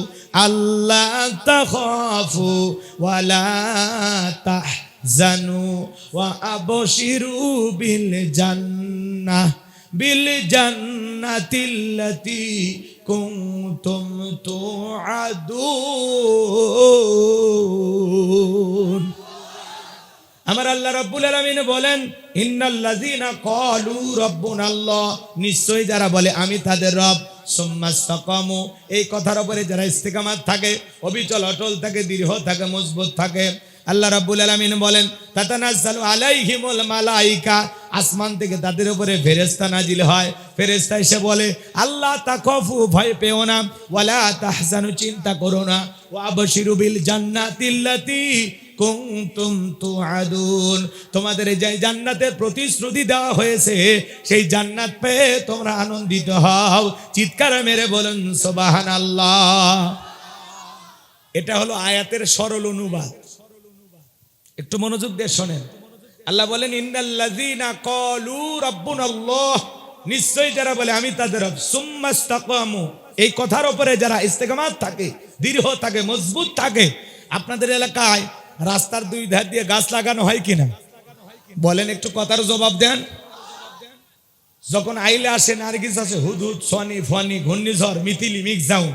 আল্লা তাখাফু ওয়া লা তাহজানু ওয়া আবশিরু বিল জান্নাতিল্লাতী কুনতুম তুআদুন। আমার আল্লাহ রাব্বুল আলামিন বলেন, ইন্নাল্লাযীনা ক্বালু রাব্বুনাল্লাহ, নিশ্চয়ই যারা বলে আমি তাদের রব, সুম্মা ইসতাকামু, এই কথার উপরে যারা ইস্তিকামাত থাকে, অবিচল অটল থাকে, দৃঢ় থাকে, মজবুত থাকে, আল্লাহ রাব্বুল আলামিন বলেন, তাতানাজ্জালু আলাইহিমুল মালাইকা, আসমান থেকে তাদের উপরে ফেরেশতা নাজিল হয়। ফেরেশতা এসে বলে, আল্লাহ তাখাফু, ভয় পেও না, ওয়ালা তাহজানু, চিন্তা করো না, ওয়া আবশিরু বিল জান্নাতিল্লাতী কুনতুম তুআদুন, তোমাদের যে জান্নাতের প্রতিশ্রুতি দেওয়া হয়েছে সেই জান্নাত পেয়ে তোমরা আনন্দিত হও। চিৎকার মেরে বলেন সুবহানাল্লাহ। এটা হলো আয়াতের সরল অনুবাদ, একটু মনোযোগ দিয়ে শোনেন। আল্লাহ বলেন, ইন্নাল্লাযীনা ক্বালু রাব্বুনাল্লাহ, নিশ্চয়ই যারা বলে আমি তাদের রব, সুম্মা ইসতাকামু, এই কথার উপরে যারা ইস্তেকামাত থাকে, দৃঢ় থাকে, মজবুত থাকে। আপনাদের এলাকায় রাস্তার 2 ধার দিয়ে গাছ লাগানো হয় কিনা বলেন, একটু কথার জবাব দেন। যখন আইলে আসে, নার্গিস আছে, হুদহুদ, সনি, ফনি, ঘূর্ণিঝড়, মিথিলি, মিক্সাউন,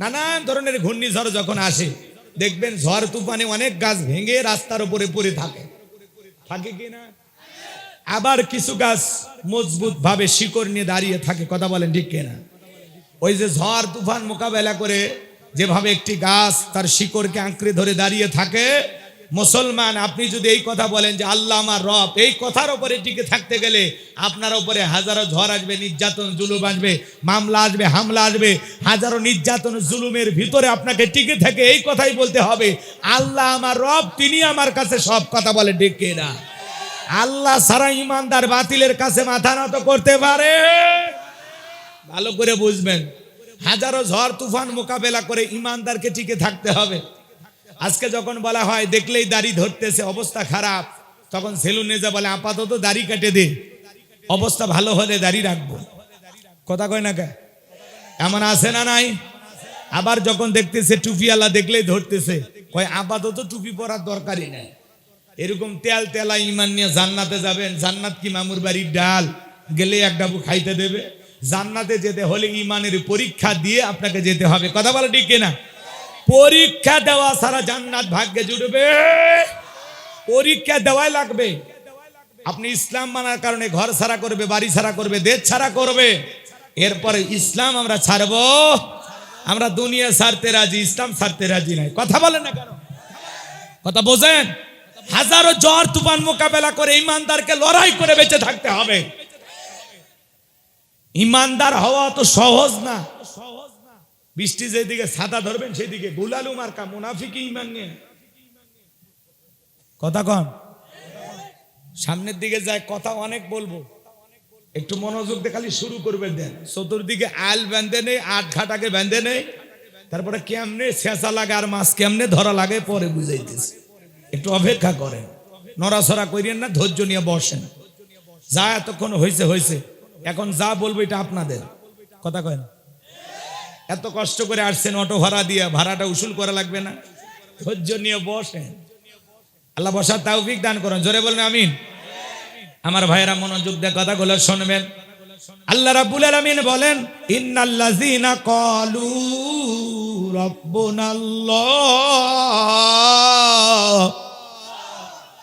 নানান ধরনের ঘূর্ণিঝড় যখন আসে, দেখবেন ঝড় তুফানে অনেক গাছ ভেঙে রাস্তার উপরে পড়ে থাকে, থাকে কিনা? আবার কিছু গাছ মজবুত ভাবে শিকড় নিয়ে দাঁড়িয়ে থাকে, কথা বলেন ঠিক কিনা? ওই যে ঝড় তুফান মোকাবেলা করে যেভাবে একটি গাছ তার শিকড়কে আঁকড়ে ধরে দাঁড়িয়ে থাকে, মুসলমান আপনি যদি এই কথা বলেন যে আল্লাহ আমার রব, এই কথার উপরে টিকে থাকতে গেলে আপনার উপরে হাজারো ঝড় আসবে, নির্যাতন জুলুম আসবে, মামলা আসবে, হামলা আসবে, হাজারো নির্যাতন জুলুমের ভিতরে আপনাকে টিকে থেকে এই কথাই বলতে হবে আল্লাহ আমার রব, তিনি আমার কাছে সব। কথা বলে ডেকে না। আল্লাহ সারা ইমানদার বাতিলের কাছে মাথা নত করতে পারে। ভালো করে বুঝবেন, হাজারো ঝড় তুফান মোকাবেলা করে ইমানদারকে টিকে থাকতে হবে। আজকে যখন বলা হয় দেখলেই দাড়ি ধরতেছে, অবস্থা খারাপ, তখন সেলুনে যা বলে আপাতত দাড়ি কেটে দে, অবস্থা ভালো হলে দাড়ি রাখবো। কথা কয় না কে? এমন আছে না নাই? আবার যখন দেখতেছে টুপিওয়ালা দেখলেই ধরতেছে, কয় আপাতত টুপি পরার দরকারই নাই। এরকম তেল তেলা ইমান নিয়ে জান্নাতে যাবেন। জান্নাত কি মামুর বাড়ির ডাল, গেলে এক ডাবু খাইতে দেবে? জান্নাতে যেতে হলে ইমানের পরীক্ষা দিয়ে আপনাকে যেতে হবে। কথা বলে ঠিক কিনা? পরীক্ষা দেওয়া ছাড়া জান্নাত ভাগ্যে জুড়বে? পরীক্ষা দেওয়াই লাগবে। আপনি ইসলাম মানার কারণে ঘর ছাড়া করবে, বাড়ি ছাড়া করবে, দেশ ছাড়া করবে, এরপরে ইসলাম আমরা ছাড়বো? আমরা দুনিয়া ছাড়তে রাজি, ইসলাম ছাড়তে রাজি নাই। কথা বলেন না কেন? কথা বোঝেন? হাজারো ঝড় তুফান মোকাবেলা করে ইমানদারকে লড়াই করে বেঁচে থাকতে হবে। ইমানদার হওয়া তো সহজ না। বৃষ্টি যেদিকে ছাতা ধরবেন সেদিকে গুলালু মার্কা মুনাফিকি ইমান নিয়ে। কথা কন, সামনের দিকে যায়, কথা অনেক বলবো, একটু মনোযোগ দিয়ে খালি শুরু করবেন। দেন চতুর্দিকে আল বেঁধে নেই, আট ঘাটাকে বেঁধে নেই, তারপরে কেমনে ছেঁচা লাগে আর মাছ কেমনে ধরা লাগে পরে বুঝাইতেছে। একটু অপেক্ষা করেন, নড়াছড়া করিয়েন না, ধৈর্য নিয়ে বসেন। যা এতক্ষণ হয়েছে হয়েছে, এখন যা বলবো এটা আপনাদের। কথা কয় না? এত কষ্ট করে আসছেন অটো ভাড়া দিয়ে, ভাড়াটা উসুল করা লাগবে না? ধৈর্য নিয়ে বসেন, আল্লাহ বসার তৌফিক দান করেন। জোরে বলেন আমিন। আমার ভাইয়েরা মনোযোগ দিয়ে কথাগুলো শুনবেন। আল্লাহ রাব্বুল আলামিন বলেন ইন্নাল্লাযীনা ক্বালু রাব্বুনাল্লাহ।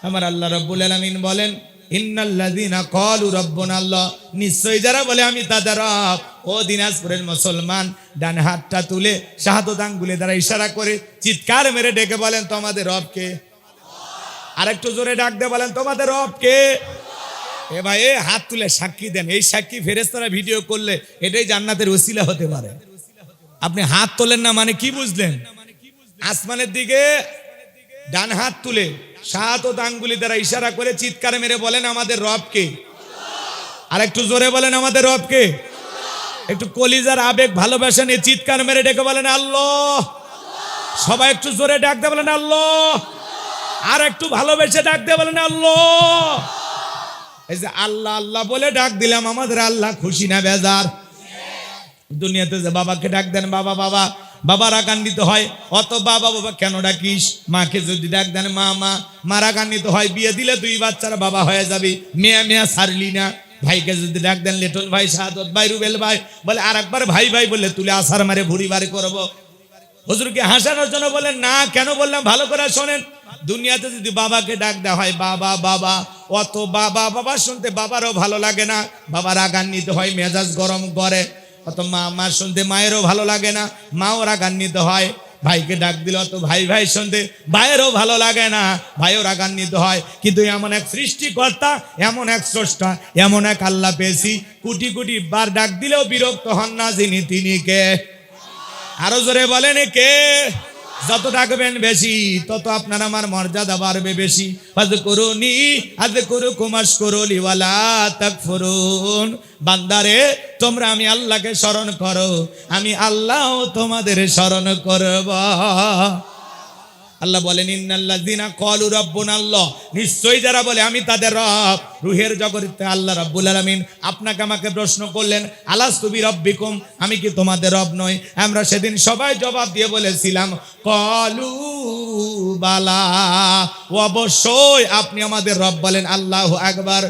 আমার আল্লাহ রাব্বুল আলামিন বলেন ইন্নাল্লাযীনা ক্বালু রাব্বুনাল্লাহ, নিশ্চয়ই যারা বলে আমি তাদের রব। ও দিনাজপুরের মুসলমান, ডান হাতটা তুলে শাহাদাত আঙ্গুলে দ্বারা ইশারা করে চিৎকার মেরে ডেকে বলেন তোমাদের রব কে? আরেকটু জোরে ডাক দিয়ে বলেন তোমাদের রব কে? এ ভাই, এ হাত তুলে সাক্ষী দেন। এই সাক্ষী ফেরেশতারা ভিডিও করলে এটাই জান্নাতের ওসিলা হতে পারে। আপনি হাত তোলেন না মানে কি বুঝলেন? আসমানের দিকে ডান হাত তুলে শাহাদাত আঙ্গুলি দ্বারা ইশারা করে চিৎকার মেরে বলেন আমাদের রব কে? আর একটু জোরে বলেন আমাদের রব কে? একটু কলিজার আবেগ ভালোবাসা নিয়ে চিৎকার মেরে ডেকে বলেন আল্লাহ। সবাই একটু জোরে ডাক দিয়ে বলেন আল্লাহ। আর একটু ভালোবেসে ডাক দিয়ে বলেন আল্লাহ। এই যে আল্লাহ আল্লাহ বলে ডাক দিলাম, আমাদের আল্লাহ খুশি না বেজার? দুনিয়াতে যে বাবাকে ডাক দেন বাবা বাবা, বাবা রাগান্বিত হয়, অত বাবা বাবা কেন ডাকিস? মাকে যদি ডাক দেন মা মা, মা রাগান্বিত হয়। বিয়ে দিলে দুই বাচ্চারা বাবা হয়ে যাবে, মেয়া মেয়া ছাড়লি না। ভাইকে যদি ডাক দেন লিটন ভাই, শাহাদত ভাই, রুবেল ভাই, বলে আর একবার ভাই ভাই বললে তুলে আসার মারে ভুড়ি বাড়ি করবো। হুজুরকে হাসানোর জন্য বলেন না, কেন বললাম ভালো করে শোনেন। দুনিয়াতে যদি বাবাকে ডাক দেওয়া হয় বাবা বাবা, অত বাবা বাবা শুনতে বাবারও ভালো লাগে না, বাবা রাগান্বিত হয়, মেজাজ গরম করে। অত মা মা শুনতে মায়েরও ভালো লাগে না, মাও রাগান্বিত হয়। ভাইকে ডাক দিল অত ভাই ভাই শুনতে ভাইয়েরও ভালো লাগে না, ভাইও রাগান্বিত হয়। কিন্তু এমন এক সৃষ্টিকর্তা, এমন এক স্রষ্টা, এমন এক আল্লাহ পেয়েছি, কোটি কোটি বার ডাক দিলেও বিরক্ত হন না, যিনি তিনি কে? আরো জোরে বলেন কে? যত ডাকবেন বেশি তত আপনার আমার মর্যাদা বাড়বে বেশি। ফাযকুরুনি আযকুরুকুম ওয়াশকুরুলি ওয়ালা তাকফুরুন। বান্দারে তোমরা আমি আল্লাহকে স্মরণ করো, আমি আল্লাহ তোমাদের স্মরণ করব। আল্লাহ বলেন ইন্নাল্লাযীনা ক্বালু রাব্বুনাল্লাহ, নিশ্চয়ই যারা বলে আমি তাদের রব। রূহের জগতে আল্লাহ রাব্বুল আলামিন আপনাকে আমাকে প্রশ্ন করলেন আলাস্তু বিরাব্বিকুম, আমি কি তোমাদের রব নই? আমরা সেদিন সবাই জবাব দিয়ে বলেছিলাম ক্বালু বালা, অবশ্যই আপনি আমাদের রব। বলেন আল্লাহু আকবার।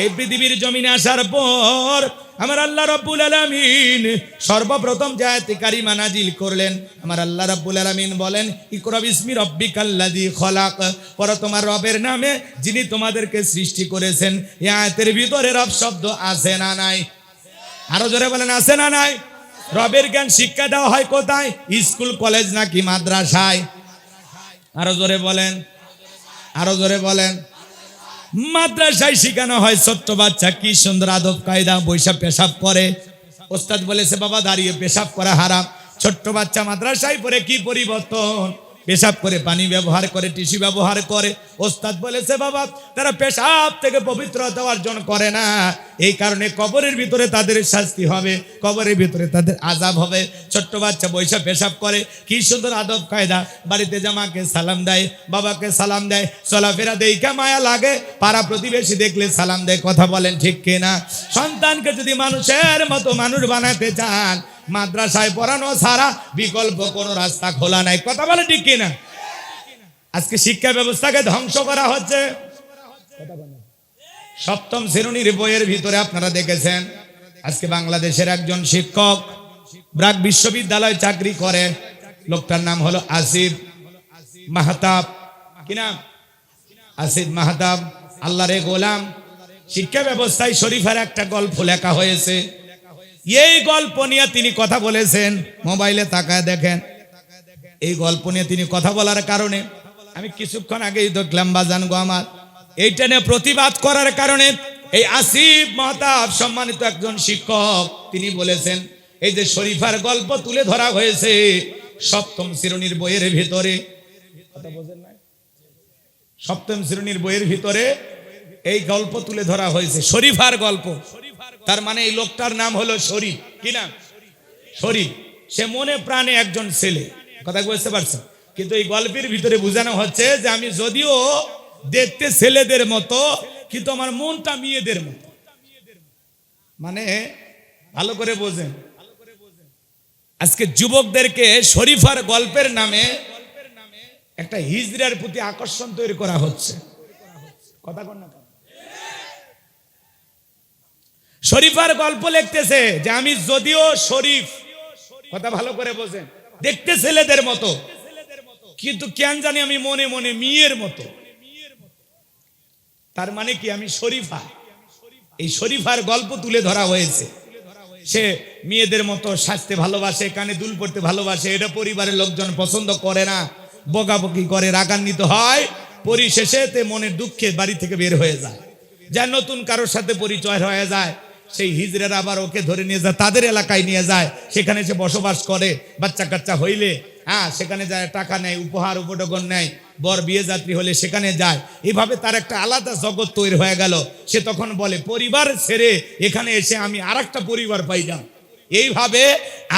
এই পৃথিবীর জমিনে আসার পর আমার আল্লাহ রাব্বুল আলামিন সর্বপ্রথম যে আয়াতে কারিমা নাজিল করলেন, আমার আল্লাহ রাব্বুল আলামিন বলেন ইকরা বিসমি রাব্বিকাল্লাযী খলাক, পড়ো তোমার রবের নামে যিনি তোমাদেরকে সৃষ্টি করেছেন। এই আয়াতের ভিতরে রব শব্দ আছে না নাই? আরো জোরে বলেন আছে না নাই? রবের জ্ঞান শিক্ষা দেওয়া হয় কোথায়? স্কুল কলেজ নাকি মাদ্রাসায়? আরো জোরে বলেন, আরো জোরে বলেন। মাদ্রাসায় শিখানো হয় ছোট্ট বাচ্চা কি সুন্দর আদব কায়দা, বৈশা পেশাব করে, ওস্তাদ বলেছে বাবা দাঁড়িয়ে পেশাব করা হারাম। ছোট্ট বাচ্চা মাদ্রাসায় পড়ে কি পরিবর্তন, পেশাব করে, পানি ব্যবহার করে, টিস্যু ব্যবহার করে। ওস্তাদ বলেছে বাবা তারা পেশাব থেকে পবিত্রতা অর্জন করে না, এই কারণে কবরের ভিতরে তাদের শাস্তি হবে, কবরের ভিতরে তাদের আযাব হবে। ছোট্ট বাচ্চা বৈশা পেশাব করে, কি সুন্দর আদব কায়দা, বাড়িতে জামাকে সালাম দেয়, বাবাকে সালাম দেয়, চলাফেরা দেখে মায়া লাগে, পাড়া প্রতিবেশী দেখলে সালাম দেয়। কথা বলেন ঠিক কিনা? সন্তানকে যদি মানুষের মতো মানুষ বানাতে চান, মাদ্রাসায় পড়ানো ছাড়া বিকল্প কোনো রাস্তা খোলা নাই। কথা বলে ঠিক কিনা? আজকে শিক্ষা ব্যবস্থাকে ধ্বংস করা হচ্ছে। সপ্তম শ্রেণীর বইয়ের ভিতরে আপনারা দেখেছেন, আজকে বাংলাদেশের একজন শিক্ষক ব্র্যাক বিশ্ববিদ্যালয়ে চাকরি করে, লোকটার নাম হলো আসিফ মাহতাব। কি নাম? আসিফ মাহতাব। আল্লাহরে গোলাম। শিক্ষা ব্যবস্থায় শরীফের একটা গল্প লেখা হয়েছে, এই গল্প নিয়ে তিনি কথা বলেছেন, মোবাইলে তাকায় দেখেন। এই গল্প নিয়ে তিনি কথা বলার কারণে আমি কিছুক্ষণ আগেই দেখলাম বাজান গো আমার, এইটা নিয়ে প্রতিবাদ করার কারণে এই আসিফ মাহতাব সম্মানিত একজন শিক্ষক, তিনি বলেছেন এই যে শরীফার গল্প তুলে ধরা হয়েছে সপ্তম শ্রেণীর বইয়ের ভিতরে, কথা বোঝেন না? সপ্তম শ্রেণীর বইয়ের ভিতরে এই গল্প তুলে ধরা হয়েছে, শরীফার গল্প। তার মানে এই লোকটার নাম হলো শরীফ। কি নাম? শরীফ। সে মনে প্রাণে একজন ছেলে, কথা বুঝতে পারছেন? কিন্তু এই গল্পের ভিতরে বোঝানো হচ্ছে যে আমি যদিও দেখতে ছেলেদের মতো, কিন্তু আমার মনটা মেয়েদের মতো। মানে ভালো করে বোঝেন, আজকে যুবকদেরকে শরীফার গল্পের নামে একটা হিজড়ার প্রতি আকর্ষণ তৈরি করা হচ্ছে। কথা কন না? শরীফার গল্প লিখতেছে যে আমি যদিও শরীফ, কথা ভালো করে বোঝেন, দেখতে ছেলেদের মতো, কিন্তু কেন জানি আমি মনে মনে মেয়ের মতো। তার মানে কি? আমি শরীফা। এই শরীফার গল্প তুলে ধরা হয়েছে। সে মেয়েদের মতো সাজতে ভালোবাসে, কানে দুল পড়তে ভালোবাসে, এটা পরিবারের লোকজন পছন্দ করে না, বকাবকি করে, রাগান্বিত হয়, পরিশেষে তে মনের দুঃখে বাড়ি থেকে বের হয়ে যায়, যা নতুন কারোর সাথে পরিচয় হয়ে যায়। সেই হিজড়ারা আবার ওকে ধরে নিয়ে যায়, তাদের এলাকায় নিয়ে যায়, সেখানে সে বসবাস করে। বাচ্চা কাচ্চা হইলে সেখানে যায়, টাকা নেয়, উপহার উপঢৌকন নেয়, বর বিয়ে যাত্রী হলে সেখানে যায়। এইভাবে তার একটা আলাদা জগৎ তৈরি হয়ে গেল। সে তখন বলে পরিবার ছেড়ে এখানে এসে আমি আর একটা পরিবার পাইলাম। এইভাবে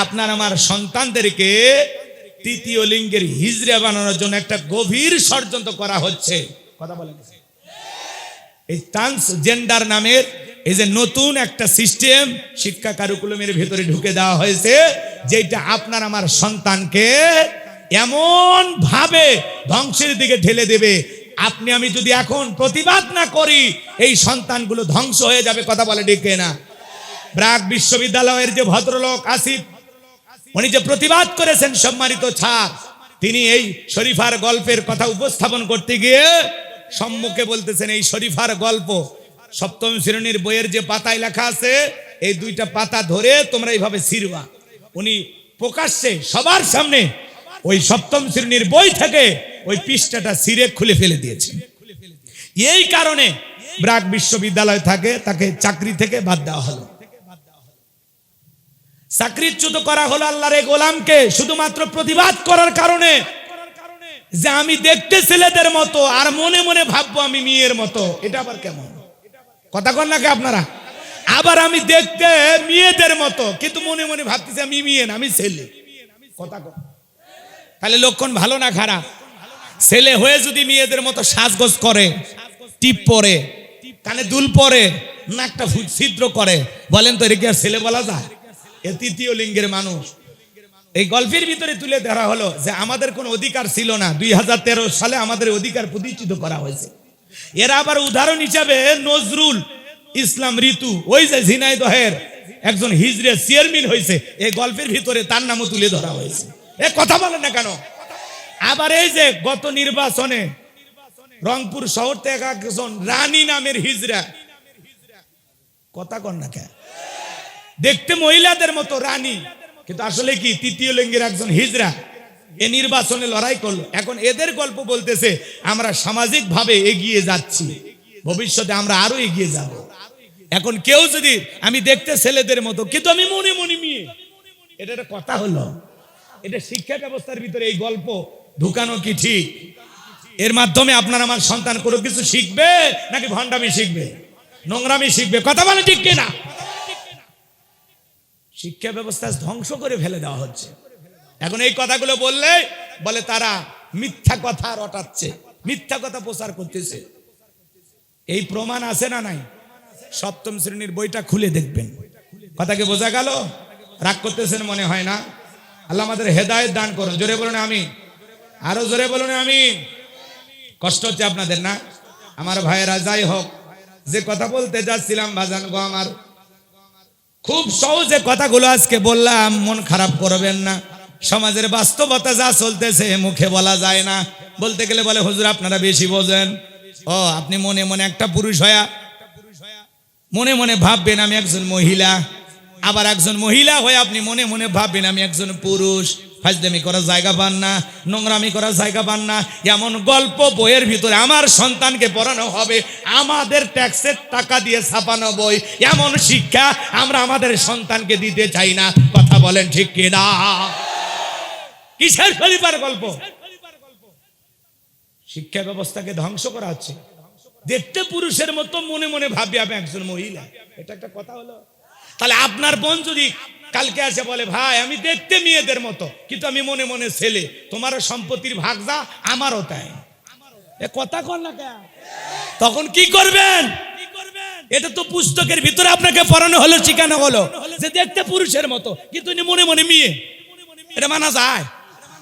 আপনার আমার সন্তানদেরকে তৃতীয় লিঙ্গের হিজড়া বানানোর জন্য একটা গভীর ষড়যন্ত্র করা হচ্ছে। কথা বলেন। এই ট্রান্সজেন্ডার নামের এই যে নতুন একটা সিস্টেম শিক্ষা কারিকুলামের ভিতরে ঢুকে দেওয়া হয়েছে, যেটা আপনার আমার সন্তানকে এমন ভাবে ধ্বংসের দিকে ঠেলে দেবে, আপনি আমি যদি এখন প্রতিবাদ না করি এই সন্তানগুলো ধ্বংস হয়ে যাবে। কথা বলে ঠিক না? ব্র্যাক বিশ্ববিদ্যালয়ের যে ভদ্রলোক আসিফ, উনি যে প্রতিবাদ করেছেন, সম্মানিত ছাত্র, তিনি এই শরীফার গল্পের কথা উপস্থাপন করতে গিয়ে সম্মুখে বলতেছেন এই শরীফার গল্প সপ্তম শ্রেণীর বইয়ের যে পাতায় লেখা আছে, এই দুইটা পাতা ধরে তোমরা এইভাবে ছিঁড়বা। উনি প্রকাশ্যে সবার সামনে ওই সপ্তম শ্রেণীর বই থেকে ওই পৃষ্ঠাটা ছিঁড়ে খুলে ফেলে দিয়েছেন। এই কারণে ব্র্যাক বিশ্ববিদ্যালয় থাকে তাকে চাকরি থেকে বাদ দেওয়া হলো। চাকরিচ্যুত করা হলো আল্লাহর গোলামকে শুধুমাত্র প্রতিবাদ করার কারণে, যে আমি দেখতে ছেলেদের মতো আর মনে মনে ভাববো আমি মেয়ের মতো। এটা আবার কেমন কথা কন নাকি আপনারা? আবার আমি দেখতে মেয়েদের মতো, কিন্তু মনে মনে ভাবতেছি আমি মেয়ে না, আমি ছেলে। কথা কন। তাহলে লক্ষণ ভালো না খারাপ? ছেলে হয়ে যদি মেয়েদের মতো সাজগোজ করে, টিপ পরে, কানে দুল পরে, নাকটা ছিদ্র করে, বলেন তো এটা কি আর ছেলে বলা যায়? এ তৃতীয় লিঙ্গের মানুষ। এই গল্পের ভিতরে তুলে ধরা হলো যে আমাদের কোনো অধিকার ছিল না, 2013 সালে আমাদের অধিকার প্রতিষ্ঠিত করা হয়েছে। এরা আবার উদাহরণ হিসাবে নজরুল ইসলাম ঋতু, ওই যে ঝিনাইদহের একজন হিজড়া চেয়ারম্যান হয়েছে, এই গল্পের ভিতরে তার নামও তুলে ধরা হয়েছে। এ কথা বলেন না কেন? আবার এই যে গত নির্বাচনে রংপুর শহর থেকে একজন রানী নামের হিজড়া, কথা কন না কেন, দেখতে মহিলাদের মতো রানী, কিন্তু আসলে কি তৃতীয় লিঙ্গের একজন হিজড়া এ নির্বাচনে লড়াই করলো। এখন এদের গল্প বলতেছে আমরা সামাজিক ভাবে এগিয়ে যাচ্ছি, ভবিষ্যতে আমরা আরো এগিয়ে যাব। এখন কেউ যদি আমি দেখতে ছেলেদের মতো কিন্তু আমি মনে মনে মেয়ে, এটা একটা কথা হলো? এটা শিক্ষা ব্যবস্থার ভিতরে এই গল্প ঢুকানো কি ঠিক? এর মাধ্যমে আপনার আমার সন্তান কোনো কিছু শিখবে নাকি ভণ্ডামি শিখবে, নোংরামি শিখবে? কথা বলে ঠিক কিনা? শিক্ষা ব্যবস্থা ধ্বংস করে ফেলে দেওয়া হচ্ছে। এখন এই কথাগুলো বললে বলে তারা মিথ্যা কথা রটাচ্ছে, মিথ্যা কথা প্রচার করতেছে। এই প্রমাণ আছে না নাই? সপ্তম শ্রেণীর বইটা খুলে দেখবেন। কথাকে বোঝা গেল? রাগ করতেছেন মনে হয় না? আল্লাহ আমাদের হেদায়েত দান করুন। জোরে বলুন আমি, আরো জোরে বলুন আমি। কষ্ট হচ্ছে আপনাদের না? আমার ভাইয়েরা, যাই হোক, যে কথা বলতে যাচ্ছিলাম বাজান গো আমার, খুব সহজে কথাগুলো আজকে বললাম, মন খারাপ করবেন না। সমাজের বাস্তবতা যা চলতেছে মুখে বলা যায় না। বলতে গেলে বলে হুজুর আপনারা বেশি বোঝেন। ও আপনি মনে মনে একটা পুরুষ হয়া মনে মনে ভাববেন আমি একজন মহিলা, আবার একজন মহিলা হয়ে আপনি মনে মনে ভাববেন আমি একজন পুরুষ। ফাজলামি করার জায়গা পান না, নোংরামি করার জায়গা পান না। এমন গল্প বইয়ের ভিতরে আমার সন্তানকে পড়ানো হবে, আমাদের ট্যাক্সের টাকা দিয়ে ছাপানো বই। এমন শিক্ষা আমরা আমাদের সন্তানকে দিতে চাই না। কথা বলেন ঠিক কিনা? কিসের শরীফার গল্প? শিক্ষা ব্যবস্থাকে ধ্বংস করা হচ্ছে। দেখতে পুরুষের মতো মনে মনে ভাবি আমি একজন মহিলা, এটা একটা কথা হলো? তাহলে আপনার বোন যদি কালকে আসে বলে ভাই আমি দেখতে মেয়েদের মতো কিন্তু আমি মনে মনে ছেলে, তোমারও সম্পত্তির ভাগ যা আমারও তাই, এ কথা কর না কেন? তখন কি করবেন? এটা তো পুস্তকের ভিতরে আপনাকে পড়ানো হলো, শিখানো হলো যে দেখতে পুরুষের মতো কিন্তু মনে মনে মেয়ে। এটা মানা যায়?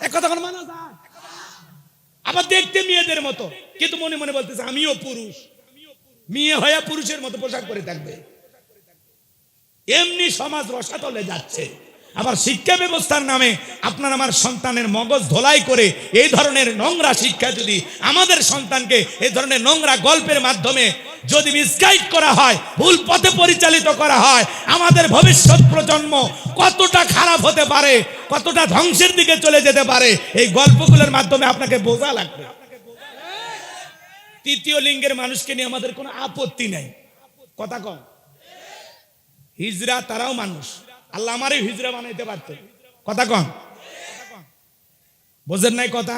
এক কথা মানা যায়? আবার দেখতে মেয়েদের মতো কিন্তু মনে মনে বলতেছে আমিও পুরুষ, মেয়ে হয়ে পুরুষের মতো পোশাক পরে থাকবে। এমনি সমাজ রসাতলে যাচ্ছে। আবার শিক্ষা ব্যবস্থার নামে আপনার আমার সন্তানের মগজ ধোলাই করে এই ধরনের নোংরা শিক্ষা যদি আমাদের সন্তানকে এই ধরনের নোংরা গল্পের মাধ্যমে যদি মিসগাইড করা হয়, ভুল পথে পরিচালিত করা হয়, আমাদের ভবিষ্যৎ প্রজন্ম কতটা খারাপ হতে পারে, কতটা ধ্বংসের দিকে চলে যেতে পারে, এই গল্পগুলোর মাধ্যমে আপনাকে বোঝা লাগবে। তৃতীয় লিঙ্গের মানুষকে নিয়ে আমাদের কোনো আপত্তি নাই। কথা কম, হিজড়া তারাও মানুষ, আল্লাহ আমারই হিজড়া বানাইতে পারতেন। কথা কম, বোঝেন নাই কথা?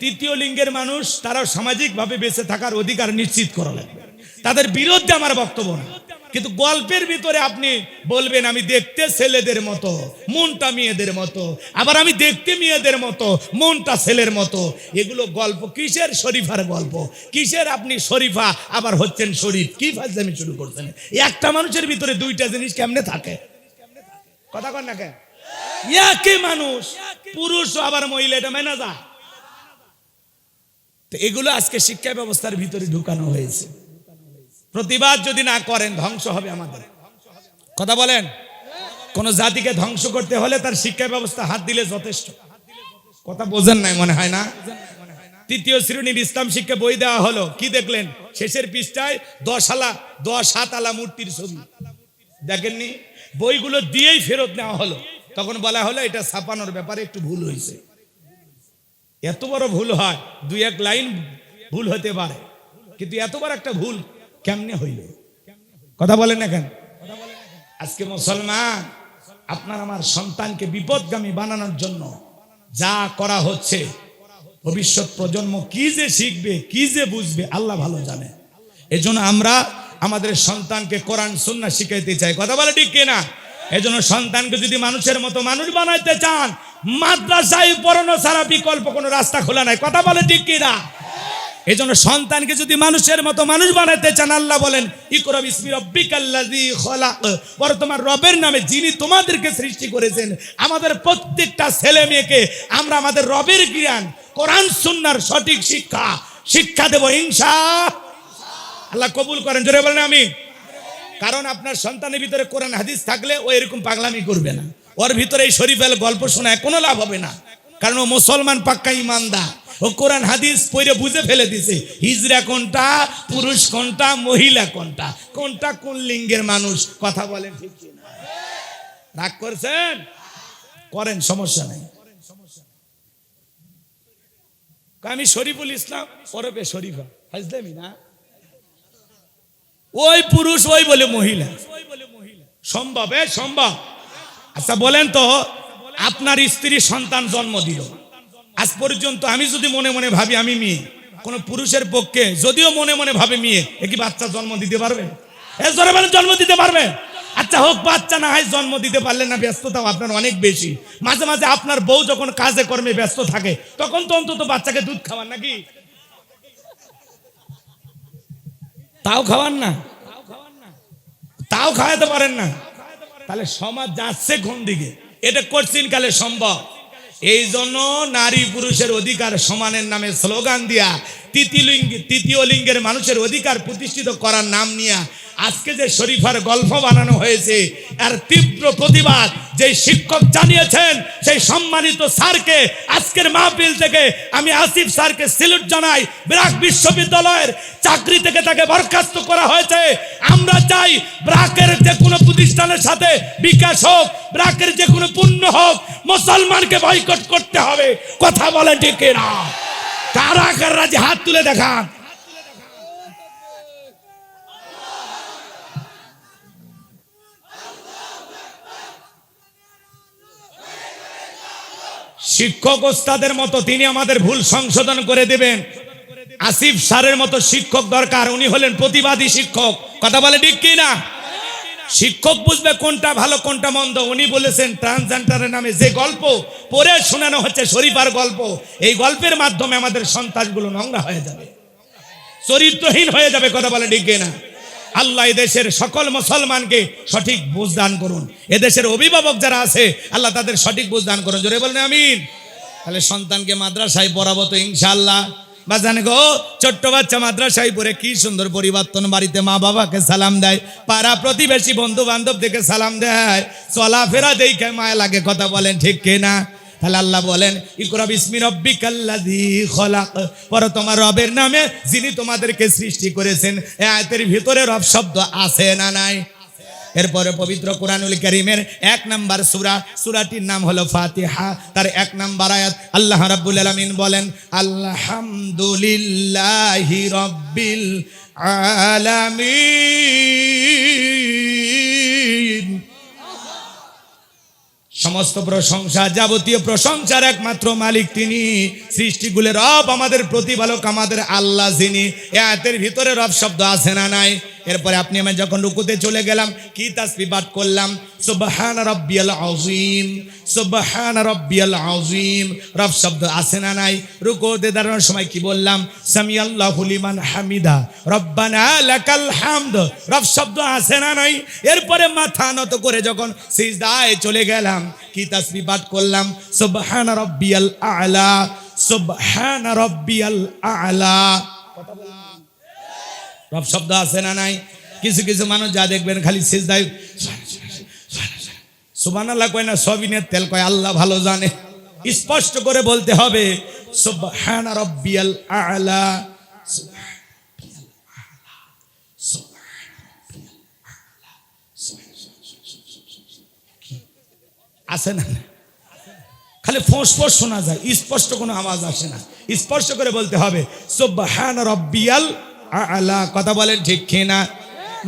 তৃতীয় লিঙ্গের মানুষ তারাও সামাজিক ভাবে বেঁচে থাকার অধিকার নিশ্চিত করা লাগবে। তাদের বিরুদ্ধে আমার বক্তব্য না, কিন্তু গল্পের ভিতরে আপনি বলবেন আমি দেখতে ছেলেদের মতো মনটা মেয়েদের মতো, আবার আমি দেখতে মেয়েদের মতো মনটা ছেলের মতো, এগুলো গল্প। কিসের শরীফার গল্প? কিসের আপনি শরীফা আবার হচ্ছেন শরীফ? কি ফাজলামি শুরু করছেন? একটা মানুষের ভিতরে দুইটা জিনিস কেমনে থাকে? কথা কন না কেন? একই মানুষ, পুরুষ আবার মহিলা, এটা মেনে যা। তো এগুলো আজকে শিক্ষা ব্যবস্থার ভিতরে ঢুকানো হয়েছে। প্রতিবাদ যদি না করেন ধ্বংস হবে আমাদের। কথা বলেন? কোন জাতিকে ধ্বংস করতে হলে তার শিক্ষা ব্যবস্থা হাত দিলে যথেষ্ট। কথা বোঝেন নাই মনে হয় না? তৃতীয় শ্রেণীর ইসলাম শিক্ষা বই দেওয়া হলো, কি দেখলেন? শেষের পৃষ্ঠায় 10 হাত আলা মূর্তির ছবি দেখেননি? বইগুলো দিয়েই ফেরত নেওয়া হলো। তখন বলা হলো এটা ছাপানোর ব্যাপারে একটু ভুল হয়েছে। এত বড় ভুল হয়, 2-1 লাইন ভুল হতে পারে, কিন্তু এত বড় একটা ভুল কেমনে হইল? কথা বলেন না কেন? আজকে মুসলমান আপনার আমার সন্তানকে বিপদগামী বানানোর জন্য যা করা হচ্ছে, ভবিষ্যৎ প্রজন্ম কি যে শিখবে, কি যে বুঝবে আল্লাহ ভালো জানে। এজন্য আমরা আমাদের সন্তানকে কোরআন সুন্নাহ শিখাইতে চাই। কথা বলে ঠিক কিনা? এজন্য সন্তানকে যদি মানুষের মতো মানুষ বানাইতে চান, মাদ্রাসায় পড়ানো ছাড়া বিকল্প কোনো রাস্তা খোলা নাই। কথা বলে ঠিক কিনা? এজন্য সন্তানকে যদি মানুষের মতো মানুষ বানাইতে চান, আল্লাহ বলেন ইকরা বিসমি রাব্বিকাল্লাযী খলাক, তোমার রবের নামে যিনি তোমাদেরকে সৃষ্টি করেছেন। আমাদের প্রত্যেকটা ছেলে মেয়েকে আমরা আমাদের রবের জ্ঞান, কোরআন সুন্নাহর সঠিক শিক্ষা দেব ইনশাআল্লাহ। আল্লাহ কবুল করেন, জোরে বলেন আমিন। কারণ আপনার সন্তানের ভিতরে কোরআন হাদিস থাকলে ও এরকম পাগলামি করবে না। ওর ভিতরে এই শরীফের গল্প শোনায় কোনো লাভ হবে না, কারণ ও মুসলমান পাক্কা ইমানদার। ও কোরআন হাদিস পড়ে বুঝে ফেলে দিছে হিজড়া কোনটা, পুরুষ কোনটা, মহিলা কোনটা, কোনটা কোন লিঙ্গের মানুষ। কথা বলেন ঠিক কিনা? রাগ করছেন? পড়েন, সমস্যা নেই। আমি শরীফুল ইসলাম ওরফে শরীফা, হাজলামি না, ওই পুরুষ ওই বলে মহিলা, সম্ভব? সম্ভব। আচ্ছা বলেন তো, আপনার স্ত্রী সন্তান জন্ম দিল, আজ পর্যন্ত আমি যদি মনে মনে ভাবি আমি মেয়ে, কোন পুরুষের পক্ষে যদিও মনে মনে ভাবে মেয়ে, এ কি বাচ্চা জন্ম দিতে পারবে? জন্ম দিতে পারবে? আচ্ছা হোক বাচ্চা, না হয় জন্ম দিতে পারলেন না, ব্যস্ততাও আপনার অনেক বেশি। মাঝে মাঝে আপনার বউ যখন কাজে কর্মে ব্যস্ত থাকে, তখন তো অন্তত বাচ্চাকে দুধ খাওয়ান নাকি? তাও খাওয়ান না, তাও খাওয়াতে পারেন না, তাহলে সমাজ যাচ্ছে কোন দিকে? এটা কঠিন কালে সম্ভব। এই জন্য নারী পুরুষের অধিকার সমানের নামে স্লোগান দিয়া তৃতীয় লিঙ্গের মানুষের অধিকার প্রতিষ্ঠিত করার নাম নিয়ে আজকে যে শরীফার গল্প বানানো হয়েছে, আর তীব্র প্রতিবাদ যে শিক্ষক জানিয়েছেন, সেই সম্মানিত স্যারকে আজকের মাহফিল থেকে আমি আসিফ স্যারকে স্যালুট জানাই। ব্র্যাক বিশ্ববিদ্যালয়ের চাকরি থেকে তাকে বরখাস্ত করা হয়েছে। আমরা চাই ব্র্যাকের যে কোনো প্রতিষ্ঠানের সাথে বিকাশ হোক, ব্র্যাকের যে কোনো পূর্ণ হোক, মুসলমানকে বয়কট করতে হবে। কথা বলেন ঠিক না? কারা কারা রাজি হাত তুলে দেখান। শিক্ষক ওস্তাদের মতো তিনি আমাদের ভুল সংশোধন করে দেবেন। আসিফ স্যারের মতো শিক্ষক দরকার, উনি হলেন প্রতিবাদী শিক্ষক। কথা বলে ঠিক কি না? শিক্ষক বুঝবে কোনটা ভালো কোনটা মন্দ। উনি বলেছেন ট্রান্সজেন্ডারের নামে যে গল্প পড়ে শোনানো হচ্ছে, শরীফার গল্প, এই গল্পের মাধ্যমে আমাদের সন্তানগুলো নোংরা হয়ে যাবে, চরিত্রহীন হয়ে যাবে। কথা বলে ঠিক কি না? আল্লাহ এদেশের সকল মুসলমানকে সঠিক বুঝ দান করুন। এদেশের অভিভাবক যারা আছে, আল্লাহ তাদের সঠিক বুঝ দান করুন। জোরে বলেন আমিন। তাহলে সন্তানকে মাদ্রাসায় পড়াবো তো ইনশাআল্লাহ। বা জানে গো, ছোট্ট বাচ্চা মাদ্রাসায় পড়ে কি সুন্দর পরিবর্তন, বাড়িতে মা বাবাকে সালাম দেয়, পাড়া প্রতিবেশী বন্ধু বান্ধব থেকে সালাম দেয়, চলাফেরা দেখে মায়া লাগে। কথা বলেন ঠিক কিনা? তাহলে আল্লাহ বলেন ইকরা বিসমি রাব্বিকাল্লাযী খলাক, পড়ো তোমার রবের নামে যিনি তোমাদেরকে সৃষ্টি করেছেন। এই আয়াতের ভিতরে রব শব্দ আছে না নাই? এরপরে পবিত্র কোরআনুল কারীমের 1 নাম্বার সূরা, সূরাটির নাম হলো ফাতিহা, তার 1 নাম্বার আয়াত আল্লাহ রাব্বুল আলামিন বলেন আলহামদুলিল্লাহি রাব্বিল আলামিন। সমস্ত প্রশংসা, যাবতীয় প্রশংসার একমাত্র মালিক তিনি, সৃষ্টিগুলোর রব, আমাদের প্রতিপালক, আমাদের আল্লাহ যিনি। এই আয়াতের ভিতরে রব শব্দ আছে না নাই? এরপরে আপনি আমি যখন রুকুতে চলে গেলাম, কি তাসবিহ পাঠ করলাম? সুবহান রাব্বিয়াল আযীম, সুবহান রাব্বিয়াল আযীম। রব শব্দ আছে না নাই? রুকুতে দাঁড়ানোর সময় কি বললাম? সামিআল্লাহু লিমান হামিদা, রব্বানা লাকাল হামদ। রব শব্দ আছে না নাই? এরপরে মাথা নত করে যখন সিজদায় চলে গেলাম, কি তাসবিহ পাঠ করলাম? সুবহান রাব্বিয়াল আ'লা, সুবহান রাব্বিয়াল আ'লা। রব শব্দ আছে না নাই? কিছু কিছু মানুষ যা দেখবেন খালি সিজদায় সুবহানাল্লাহ কয় না, সবিনের তেল কয়, আল্লাহ ভালো জানে। স্পষ্ট করে বলতে হবে সুবহান রাব্বিয়াল আ'লা, আছে না? খালি ফোঁস ফোঁস শোনা যায়, স্পষ্ট কোনো আওয়াজ আসে না। স্পষ্ট করে বলতে হবে সুবহান রাব্বিয়াল আ'লা। কথা বলেন ঠিক কিনা?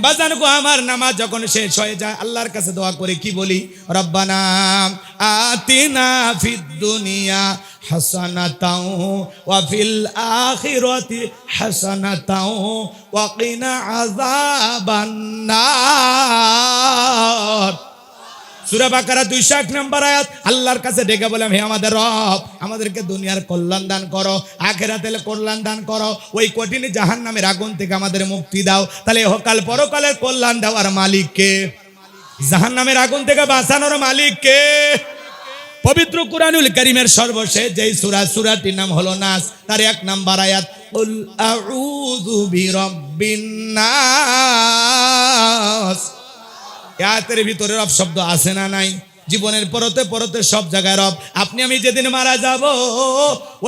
বাজান গো, আমার নামাজ যখন শেষ হয়ে যায়, আল্লাহর কাছে দোয়া করে কি বলি? রব্বানা আতিনা ফিদ দুনিয়া হাসানাতাও ওয়া ফিল আখিরাতি হাসানাতাও ওয়া কিনা আযাবান নার। সূরা বাকারা 201 নম্বর আয়াত। আল্লাহর কাছে ডেকে বললাম, হে আমাদের রব, আমাদেরকে দুনিয়ার কল্যাণ দান করো, আখিরাতের কল্যাণ দান করো, ওই কঠিন জাহান্নামের আগুন থেকে আমাদের মুক্তি দাও। তাহলে ইহকাল পরকালের কল্যাণ দেওয়ার মালিক কে? জাহান্নামের আগুন থেকে বাঁচানোর মালিক কে? পবিত্র কুরআনুল কারীমের সর্বশেষ যেই সূরা, সূরাটির নাম হলো নাস, তার 1 নম্বর আয়াত কুল আউযু বিরাব্বিন নাস। আয়াতের ভিতরে রব শব্দ আছে না নাই? জীবনের পরতে পরতে সব জায়গায় রব। আপনি আমি যেদিন মারা যাব,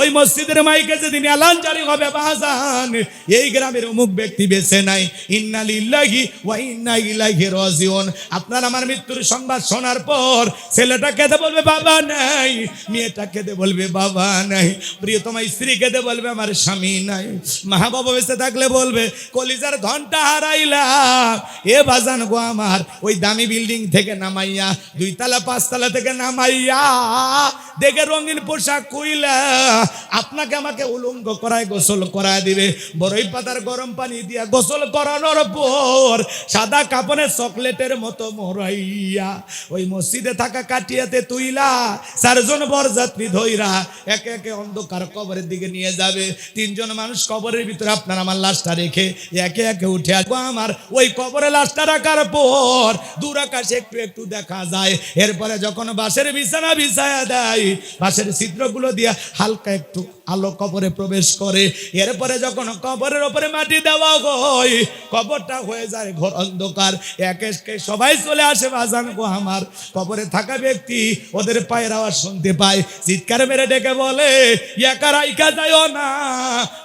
ওই মসজিদের মাইকে যেদিন এলান জারি হবে, বাজান এই গ্রামের অমুক ব্যক্তি বেঁচে নাই, ইন্না লিল্লাহি ওয়া ইন্না ইলাইহি রাজিউন। আপনার আমার মৃত্যুর সংবাদ শোনার পর ছেলেটা কেঁদে বলবে বাবা নাই, মেয়েটা কেঁদে বলবে বাবা নাই, প্রিয়তমা স্ত্রী কেঁদে বলবে আমার স্বামী নাই, মা বাবা বেঁচে থাকলে বলবে কলিজার ঘন্টা হারাইলাম। এ বাজান গো আমার, ওই দামি বিল্ডিং থেকে নামাইয়া, 2 তলা 5 তলা থেকে নামাইয়া দেখে রঙিন পোশাক কইলা আপনাকে আমাকে উলঙ্গ করায় গোসল করায় দিবে। বড়ই পাতার গরম পানি দিয়া গোসল করানোর পর সাদা কাপড়ে চকলেটের মতো মরাইয়া ওই মসজিদে থাকা কাটিয়াতে তুইলা 4 জন বরযাত্রী ধইরা একে একে অন্ধকার কবরের দিকে নিয়ে যাবে। 3 জন মানুষ কবরের ভিতরে আপনার আমার লাশটা রেখে একে একে উঠে আসবো। আমার ওই কবরে লাশটা রাখার পর দূর আকাশে একটু একটু দেখা যায়। এরপরে যখন বাঁশের বিছানা বিছায়া দেয়, বাঁশের ছিদ্রগুলো দিয়া হালকা একটু আলো কবরে প্রবেশ করে। এরপরে যখন কবরের উপরে মাটি দেওয়া হয়, কবরটা হয়ে যায় ঘোর অন্ধকার। একে একে সবাই চলে আসে বাজান গো আমার। কবরে থাকা ব্যক্তি ওদের পায়ের আওয়াজ শুনতে পায়, চিৎকার মেরে ডেকে বলে একা রাইখা যাও না,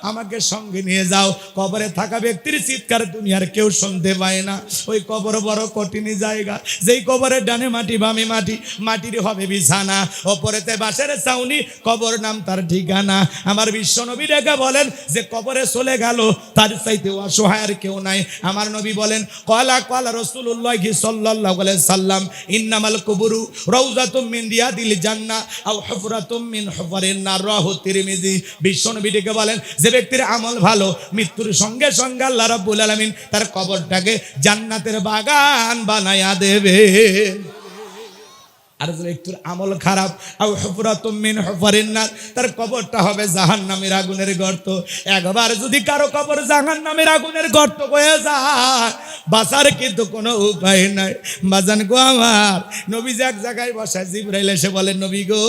আমাকে সঙ্গে নিয়ে যাও। কবরে থাকা ব্যক্তির চিৎকার দুনিয়ার কেউ শুনতে পায় না। ওই কবর বড় কঠিন জায়গা, যেই কবরের ডানে মাটি বামে মাটি, মাটির হবে বিছানা, ওপরেতে বাঁশের ছাউনি, কবর নাম তার ঠিকানা। আমার বিশ্ব নবী ডেকে বলেন যে কবরে চলে গেল তার চাইতে অসহায় আর কেউ নাই। আমার নবী বলেন ক্বালা রাসূলুল্লাহ সাল্লাল্লাহু আলাইহি সাল্লাম ইন্নামাল কুবুরু রাউযাতুম মিন রিয়াদিল জান্নাহ আও হুফরাতুম মিন হুফারিন নার। রাহু তিরমিজি। বিশ্ব নবী ডেকে বলেন যে ব্যক্তির আমল ভালো, মৃত্যুর সঙ্গে সঙ্গে আল্লাহ রাব্বুল আলামিন তার কবরটাকে জান্নাতের বাগান বানায়া দেবে। আর যদি একটু আমল খারাপ, আও হুফরাতুম মিন হুফারিন নার, তার কবরটা হবে জাহান্নামের আগুনের গর্ত। একবার যদি কারো কবর জাহান্নামের আগুনের গর্ত হয়ে যায়, বাঁচার কিন্তু কোনো উপায় নাই। বাজান গো আমার, নবী যে এক জায়গায় বসায়, জিবরাইল এসে বলেন নবী গো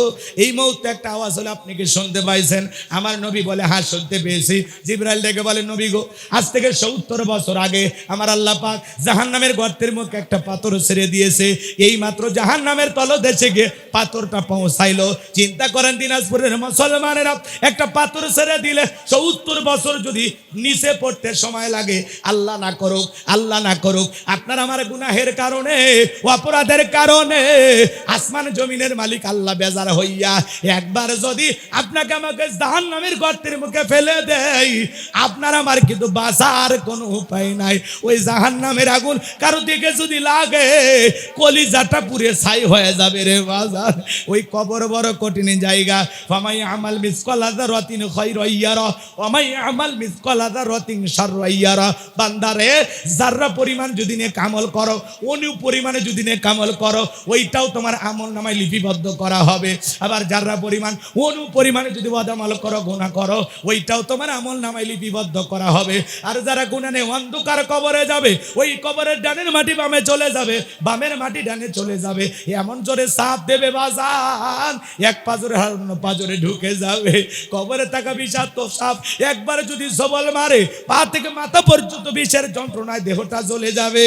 এই মুহূর্তে একটা আওয়াজ হলো, আপনি কি শুনতে পাইছেন? আমার নবী বলে হ্যাঁ শুনতে পেয়েছি। জিবরাইল ডেকে বলেন নবী গো আজ থেকে 70 বছর আগে আমার আল্লাহ পাক জাহান্নামের গর্তের মুখে একটা পাথর ছেড়ে দিয়েছে। এই মাত্র জাহান্নামের দেশে গিয়ে পাথরটা পৌঁছাইলো। চিন্তা করেন দিনাজপুরের মুসলমানেরা একটা পাথর ছেড়ে দিলে 70 বছর যদি নিচে পড়তে সময় লাগে, আল্লাহ না করুক, আল্লাহ না করুক, আপনার আমার গুনাহের কারণে, অপরাধের কারণে আসমান জমিনের মালিক আল্লাহ বেজার হইয়া একবার যদি আপনাকে আমাকে জাহান্নামের গর্তের মুখে ফেলে দেয়, আপনার আমার কিন্তু বাঁচার কোনো উপায় নাই। ওই জাহান্নামের আগুন কারো দিকে যদি লাগে, কলিজাটা পুড়ে ছাই হয়ে যাবে রে বাজার। ওই কবর বড় কঠিন জায়গা। ফামাই আমাল মিসকাল যারাতিন খায়রান ইয়ারা ওয়া মাই আমাল মিসকাল যারাতিন শাররান ইয়ারা। বান্দারে যাররা পরিমাণ যদি নেক আমল করো, অনু পরিমাণে যদি নেক আমল করো, ওইটাও তোমার আমল নামায় লিপিবদ্ধ করা হবে। আবার যাররা পরিমাণ অনু পরিমাণে যদি বদ আমল করো, গুনাহ করো, ওইটাও তোমার আমল নামায় লিপিবদ্ধ করা হবে। আর যারা গুনাহ নিয়ে অন্ধকার কবরে যাবে, ওই কবরের ডানের মাটি বামে চলে যাবে, বামের মাটি ডানে চলে যাবে। এমন জোরে সাপ দেবে বাজান, এক পাজরে অন্য পাজরে ঢুকে যাবে। কবরে থাকা বিষাক্ত সাপ একবারে যদি সবল মারে, পা থেকে মাথা পর্যন্ত বিষের যন্ত্রণায় দেহটা জ্বলে যাবে।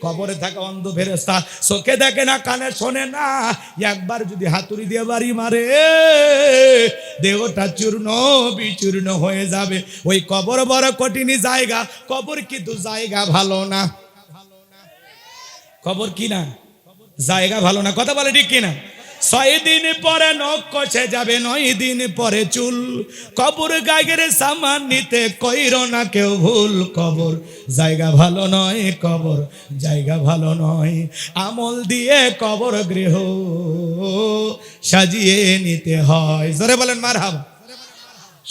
কবরে থাকা অন্ধ ফেরেশতা চোখে দেখে না, কানে শোনে না, একবার যদি হাতুড়ি দিয়ে বাড়ি মারে, দেহটা চূর্ণ বিচূর্ণ হয়ে যাবে। ওই কবর বড় কঠিন জায়গা। কবর কিন্তু জায়গা ভালো না। কবর কি না জায়গা ভালো না, কথা বলে ঠিক কিনা? 6 দিন পরে নখ কষে যাবে, 9 দিন পরে চুল। কবর গায়ের সামান নিতে কইরো না কেউ ভুল। কবর জায়গা ভালো নয়, কবর জায়গা ভালো নয়। আমল দিয়ে কবর গৃহ সাজিয়ে নিতে হয়। জোরে বলেন মারহাবা।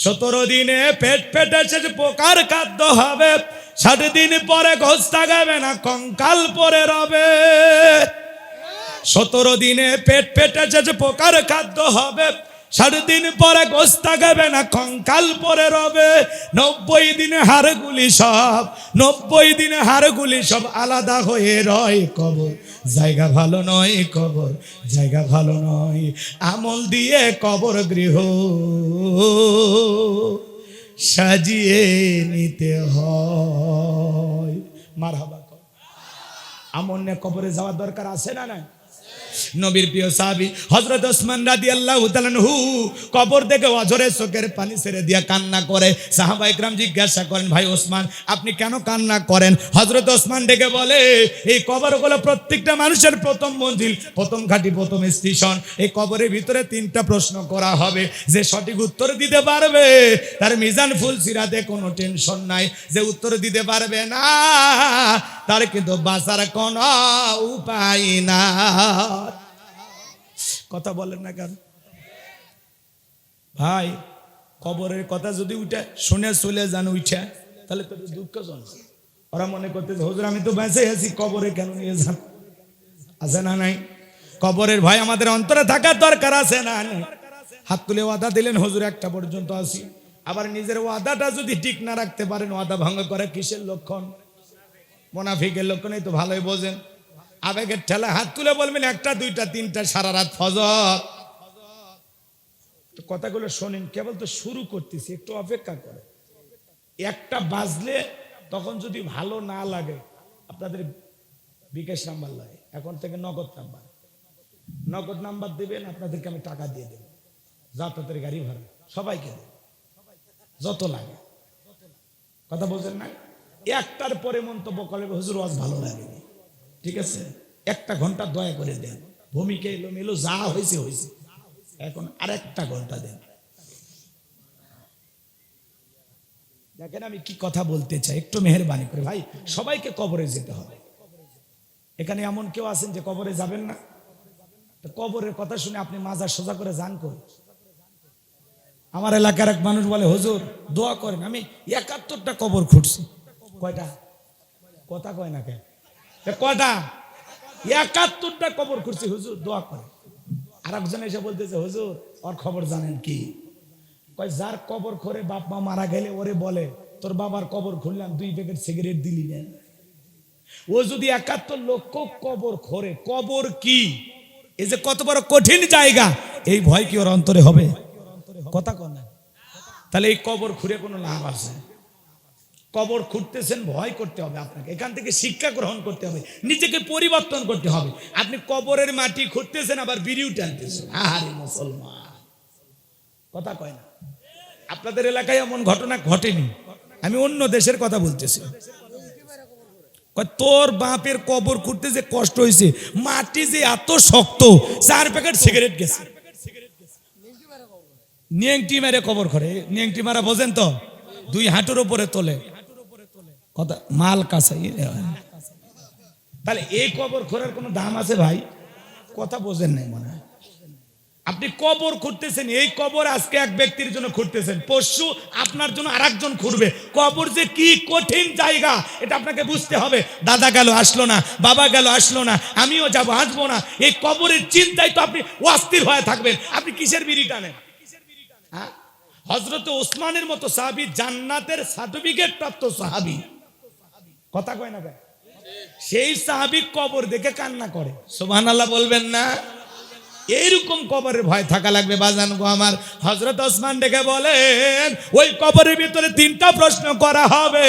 17 দিনে পেট ফেটে শেষ পোকার খাদ্য হবে, 60 দিন পরে গোস্ত থাকবে না, কঙ্কাল পরে রবে। 17 দিনে পেট ফেটে শেষ পোকার খাদ্য হবে, 60 দিন পরে গোস্ত থাকবে না, কঙ্কাল পরে রবে। 90 দিনে হাড়গুলি সব, 90 দিনে হাড়গুলি সব আলাদা হয়ে রয়। কবর জায়গা ভালো নয়, কবর জায়গা ভালো নয়। আমল দিয়ে কবর গৃহ সাজিয়ে নিতে হয়। মারহাবা। আমল নিয়ে কবরে যাওয়ার দরকার আছে না নাই? নবীর প্রিয় সাহাবী হযরত ওসমান রাদিয়াল্লাহু তাআলা আনহু কবর দেখে অঝরে চোখের পানি ছেড়ে দিয়া কান্না করে। সাহাবায়ে কেরাম জিজ্ঞাসা করেন, ভাই ওসমান আপনি কেন কান্না করেন? হযরত ওসমান ডেকে বলে, এই কবরগুলো প্রত্যেকটা মানুষের প্রথম মঞ্জিল, প্রথম ঘাঁটি, প্রথম স্টেশন। এই কবরের ভিতরে 3টা প্রশ্ন করা হবে, যে সঠিক উত্তর দিতে পারবে তার মিজান ফুল সিরাতে কোনো টেনশন নাই, যে উত্তর দিতে পারবে না তার কিন্তু বাঁচার কোনো উপায় না। কথা বলেন না কেন ভাই? কবরের কথা যদি উঠে শুনে চলে যান উঠে, তাহলে তো দুঃখজনক। ওরা মনে করতেছে হুজুর আমি তো বেঁচে আছি, কবরে কেন নিয়ে যান? আছে না নাই? কবরের ভয় আমাদের অন্তরে থাকার দরকার আছে না নাই? হাত তুলে ওয়াদা দিলেন হুজুর 1টা পর্যন্ত আসি, আবার নিজের ওয়াদাটা যদি ঠিক না রাখতে পারেন, ওয়াদা ভঙ্গ করে কিসের লক্ষণ? মুনাফিকের লক্ষণ। এই তো ভালোই বোঝেন। আবেগের ঠেলা হাত তুলে বলবেন 1টা 2টা 3টা সারা রাত ফজর। কথাগুলো শোনেন, কেবল তো শুরু করতেছি, একটু অপেক্ষা করে। 1টা বাজলে তখন যদি ভালো না লাগে আপনাদের বিকাশ নাম্বার লাগে, এখন থেকে নগদ নাম্বার দেবেন, আপনাদেরকে আমি টাকা দিয়ে দেব, যাতায়াতের গাড়ি ভাড়া সবাইকে দেব, যত লাগে। কথা বলছেন না? 1টার পরে মন্তব্য করলে হুজুর ওয়াজ ভালো লাগেনি, ঠিক আছে 1টা ঘন্টা দয়া করে দেন, ভূমিকা এলো যা হয়েছে হয়েছে, এখন আরেকটা ঘন্টা দেন। দেখেন আমি কি কথা বলতে চাই, একটু মেহেরবানি করে। ভাই সবাইকে কবরে যেতে হবে। এখানে এমন কেউ আছেন যে কবরে যাবেন না? তো কবরের কথা শুনে আপনি মাজার সোজা করে যান কই? আমার এলাকার এক মানুষ বলে হুজুর দোয়া করেন, আমি 71টা কবর খুঁড়ছি। কয়টা? কথা কয় না কে? কয়টা? 71টা কবর খুঁড়ছি হুজুর, দোয়া করেন। আর একজন এসে বলতেছে হুজুর ওর খবর জানেন কি? কয় যার কবর খোরে বাপ মা মারা গেলে ওরে বলে তোর বাবার কবর খুললাম 2 প্যাকেট সিগারেট দিলি না। ও যদি 71 লক্ষ কবর খোরে, কবর কি এই যে কত বড় কঠিন জায়গা, এই ভয় কি ওর অন্তরে হবে? কথা কন না। তাহলে এই কবর খুঁড়ে কোনো লাভ আছে? কবর খুঁড়তেছেন, ভয় করতে হবে আপনাকে, এখান থেকে শিক্ষা গ্রহণ করতে হবে, নিজেকে পরিবর্তন করতে হবে। আপনি কবরের মাটি খুঁড়তেছেন আবার বিড়িও টানতেছেন। আরে মুসলমান, কথা কয় না। আপনাদের এলাকায় এমন ঘটনা ঘটেনি, আমি অন্য দেশের কথা বলতেছি। তোর বাপের কবর খুঁড়তে যে কষ্ট হয়েছে, মাটি যে এত শক্ত, 4 প্যাকেট সিগারেট গেছে। নিয়েংটি মেরে কবর করে, নিয়েংটি মারা বোঝেন তো, 2 হাঁটুর উপরে তোলে, কথা মাল কাছাই। তাহলে এই কবর খোঁড়ার কোনো দাম আছে ভাই? কথা বোঝেন নাই মনে হয়। আপনি কবর খুঁড়তেছেন, এই কবর আজকে এক ব্যক্তির জন্য খুঁড়তেছেন, পরশু আপনার জন্য আরেকজন খুঁড়বে। কবর যে কি কঠিন জায়গা এটা আপনাকে বুঝতে হবে। দাদা গেল আসলো না, বাবা গেল আসলো না, আমিও যাব আসবো না, এই কবরের চিন্তায় তো আপনি অস্থির হয়ে থাকবেন। আপনি কিসের বিড়ি টানেন? হযরত ওসমানের মতো সাহাবী, জান্নাতের সার্টিফিকেট প্রাপ্ত সাহাবী, কথা কয় না কেন? সেই সাহাবী কবর দেখে কান্না করে, সুবহানাল্লাহ বলবেন না? এইরকম কবরের ভয় থাকা লাগবে বাজান গো আমার। হযরত ওসমান ডেকে বলেন ওই কবরের ভিতরে 3টা প্রশ্ন করা হবে,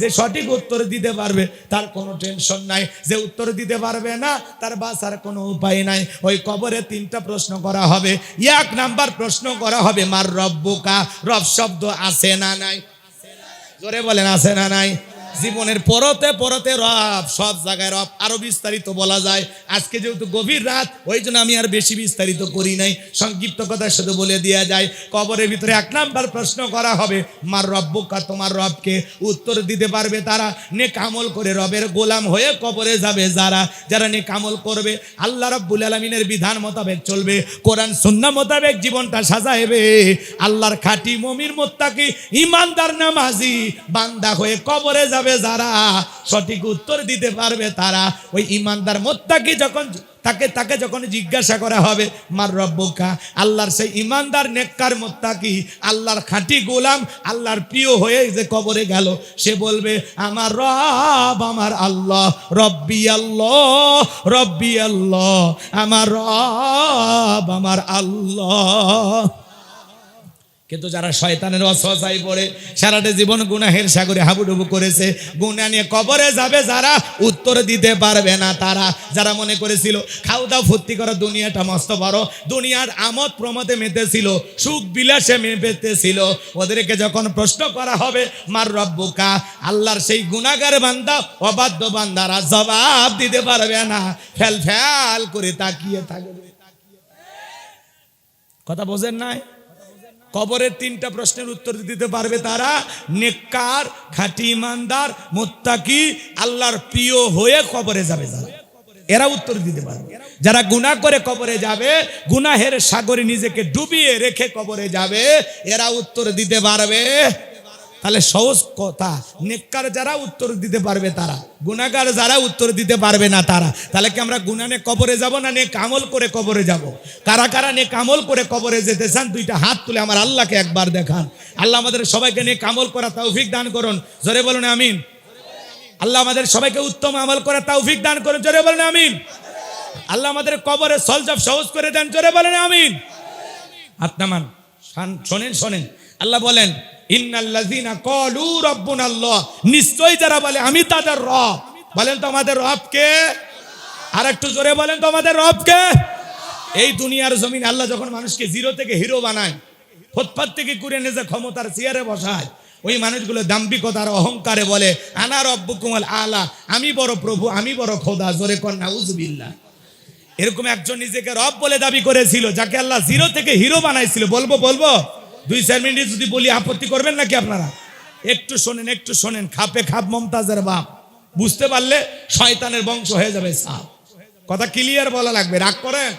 যে সঠিক উত্তর দিতে পারবে তার কোনো টেনশন নাই, যে উত্তর দিতে পারবে না তার বাঁচার কোনো উপায় নাই। ওই কবরে 3টা প্রশ্ন করা হবে। 1 নাম্বার প্রশ্ন করা হবে মার রব্বুকা, রব শব্দ আছে না নাই? জোরে বলেন আছে না নাই? জীবনের পরতে পরতে রব, সব জায়গায় রব, আরো বিস্তারিত বলা যায়। আজকে যেহেতু গভীর রাত, ওই জন্য আমি আর বেশি বিস্তারিত করি নাই, সংক্ষিপ্ত কথার সাথে বলে দেওয়া যায়। কবরের ভিতরে 1 নাম্বার প্রশ্ন করা হবে মার রব্বুকা, তোমার রবকে। উত্তর দিতে পারবে তারা, নেক আমল করে রবের গোলাম হয়ে কবরে যাবে যারা, যারা নেক আমল করবে, আল্লাহ রাব্বুল আলামিনের বিধান মোতাবেক চলবে, কোরআন সুন্নাহ মোতাবেক জীবনটা সাজাইবে, আল্লাহর খাঁটি মুমিন মুত্তাকি ঈমানদার নামাজি বান্দা হয়ে কবরে যাবে যারা, সঠিক উত্তর দিতে পারবে তারা। ওই ঈমানদার মুত্তাকি যখন তাকে যখন জিজ্ঞাসা করা হবে মার রব্বুকা, আল্লাহর সেই ঈমানদার নেককার মুত্তাকি, আল্লাহর খাঁটি গোলাম, আল্লাহর প্রিয় হয়ে যে কবরে গেল, সে বলবে আমার রব আমার আল্লাহ, রব্বি আল্লাহ রব্বি আল্লাহ, আমার রব আমার আল্লাহ। কিন্তু যারা শয়তানের ওয়াসওয়াসায় পড়ে সারাটা জীবন গুনাহের সাগরে হাবুডুবু করেছে, গুনাহ নিয়ে কবরে যাবে যারা, উত্তর দিতে পারবে না তারা। যারা মনে করেছিল খাওয়া দাওয়া ফুর্তি করা দুনিয়াটা মস্ত বড়, দুনিয়ার আমোদ প্রমোদে মেতেছিল, সুখ বিলাসে মেতেছিল, ওদেরকে যখন প্রশ্ন করা হবে মার রব্বুকা, আল্লাহর সেই গুনাহগার বান্দা অবাধ্য বান্দারা জবাব দিতে পারবে না, ফেল ফেল করে তাকিয়ে থাকবে। কথা বোঝেন নাই? কবরের তিনটা প্রশ্নের উত্তর দিতে পারবে তারা, নেককার, খাঁটি ইমানদার, মুত্তাকি, আল্লাহর প্রিয় হয়ে কবরে যাবে যারা, এরা উত্তর দিতে পারবে। যারা গুনাহ করে কবরে যাবে, গুনাহের সাগরে নিজেকে ডুবিয়ে রেখে কবরে যাবে, এরা উত্তর দিতে পারবে। তাহলে সহজ কথা, নেককার যারা উত্তর দিতে পারবে তারা, গুনাহগার যারা উত্তর দিতে পারবে না তারা। তাহলে কি আমরা গুনাহ নিয়ে কবরে যাব না নেক আমল করে কবরে যাব? কারা কারা নেক আমল করে কবরে যেতে চান দুইটা হাত তুলে আমার আল্লাহকে একবার দেখান। আল্লাহ আমাদের সবাইকে নেক আমল করা তৌফিক দান করুন, জোরে বলুন আমিন। আল্লাহ আমাদের সবাইকে উত্তম আমল করা তৌফিক দান করুন, জোরে বলুন আমিন। আল্লাহ আমাদের কবরে সলজব সহজ করে দেন, জোরে বলেন আমিন। আত্মান শোনেন শোনেন, আল্লাহ বলেন ইন্নাল্লাযীনা ক্বালু রাব্বুনাল্লাহ, নিশ্চয়ই যারা বলে আমি তাদের রব। বলেন তো আমাদের রব কে? আর একটু জোরে বলেন তো আমাদের রব কে? এই দুনিয়ার জমিন আল্লাহ যখন মানুষকে জিরো থেকে হিরো বানায়, ফুটপাত থেকে কুড়ে নিয়ে যে ক্ষমতার চেয়ারে বসায়, ওই মানুষগুলো দাম্ভিকতার অহংকারে বলে আনা রব্বুকুমুল আলা, আমি বড় প্রভু, আমি বড় খোদা, জোরে কর নাউযুবিল্লাহ। এরকম একজন নিজেকে রব বলে দাবি করেছিল, যাকে আল্লাহ জিরো থেকে হিরো বানাইছিল। বলবো 2-4 মিনিট যদি বলি আপত্তি করবেন নাকি আপনারা? একটু শোনেন, একটু শোনেন। খাপে খাপ মমতাজের বাপ, বুঝতে পারলে শয়তানের বংশ হয়ে যাবে সাপ। কথা ক্লিয়ার বলা লাগবে, রাগ করেন।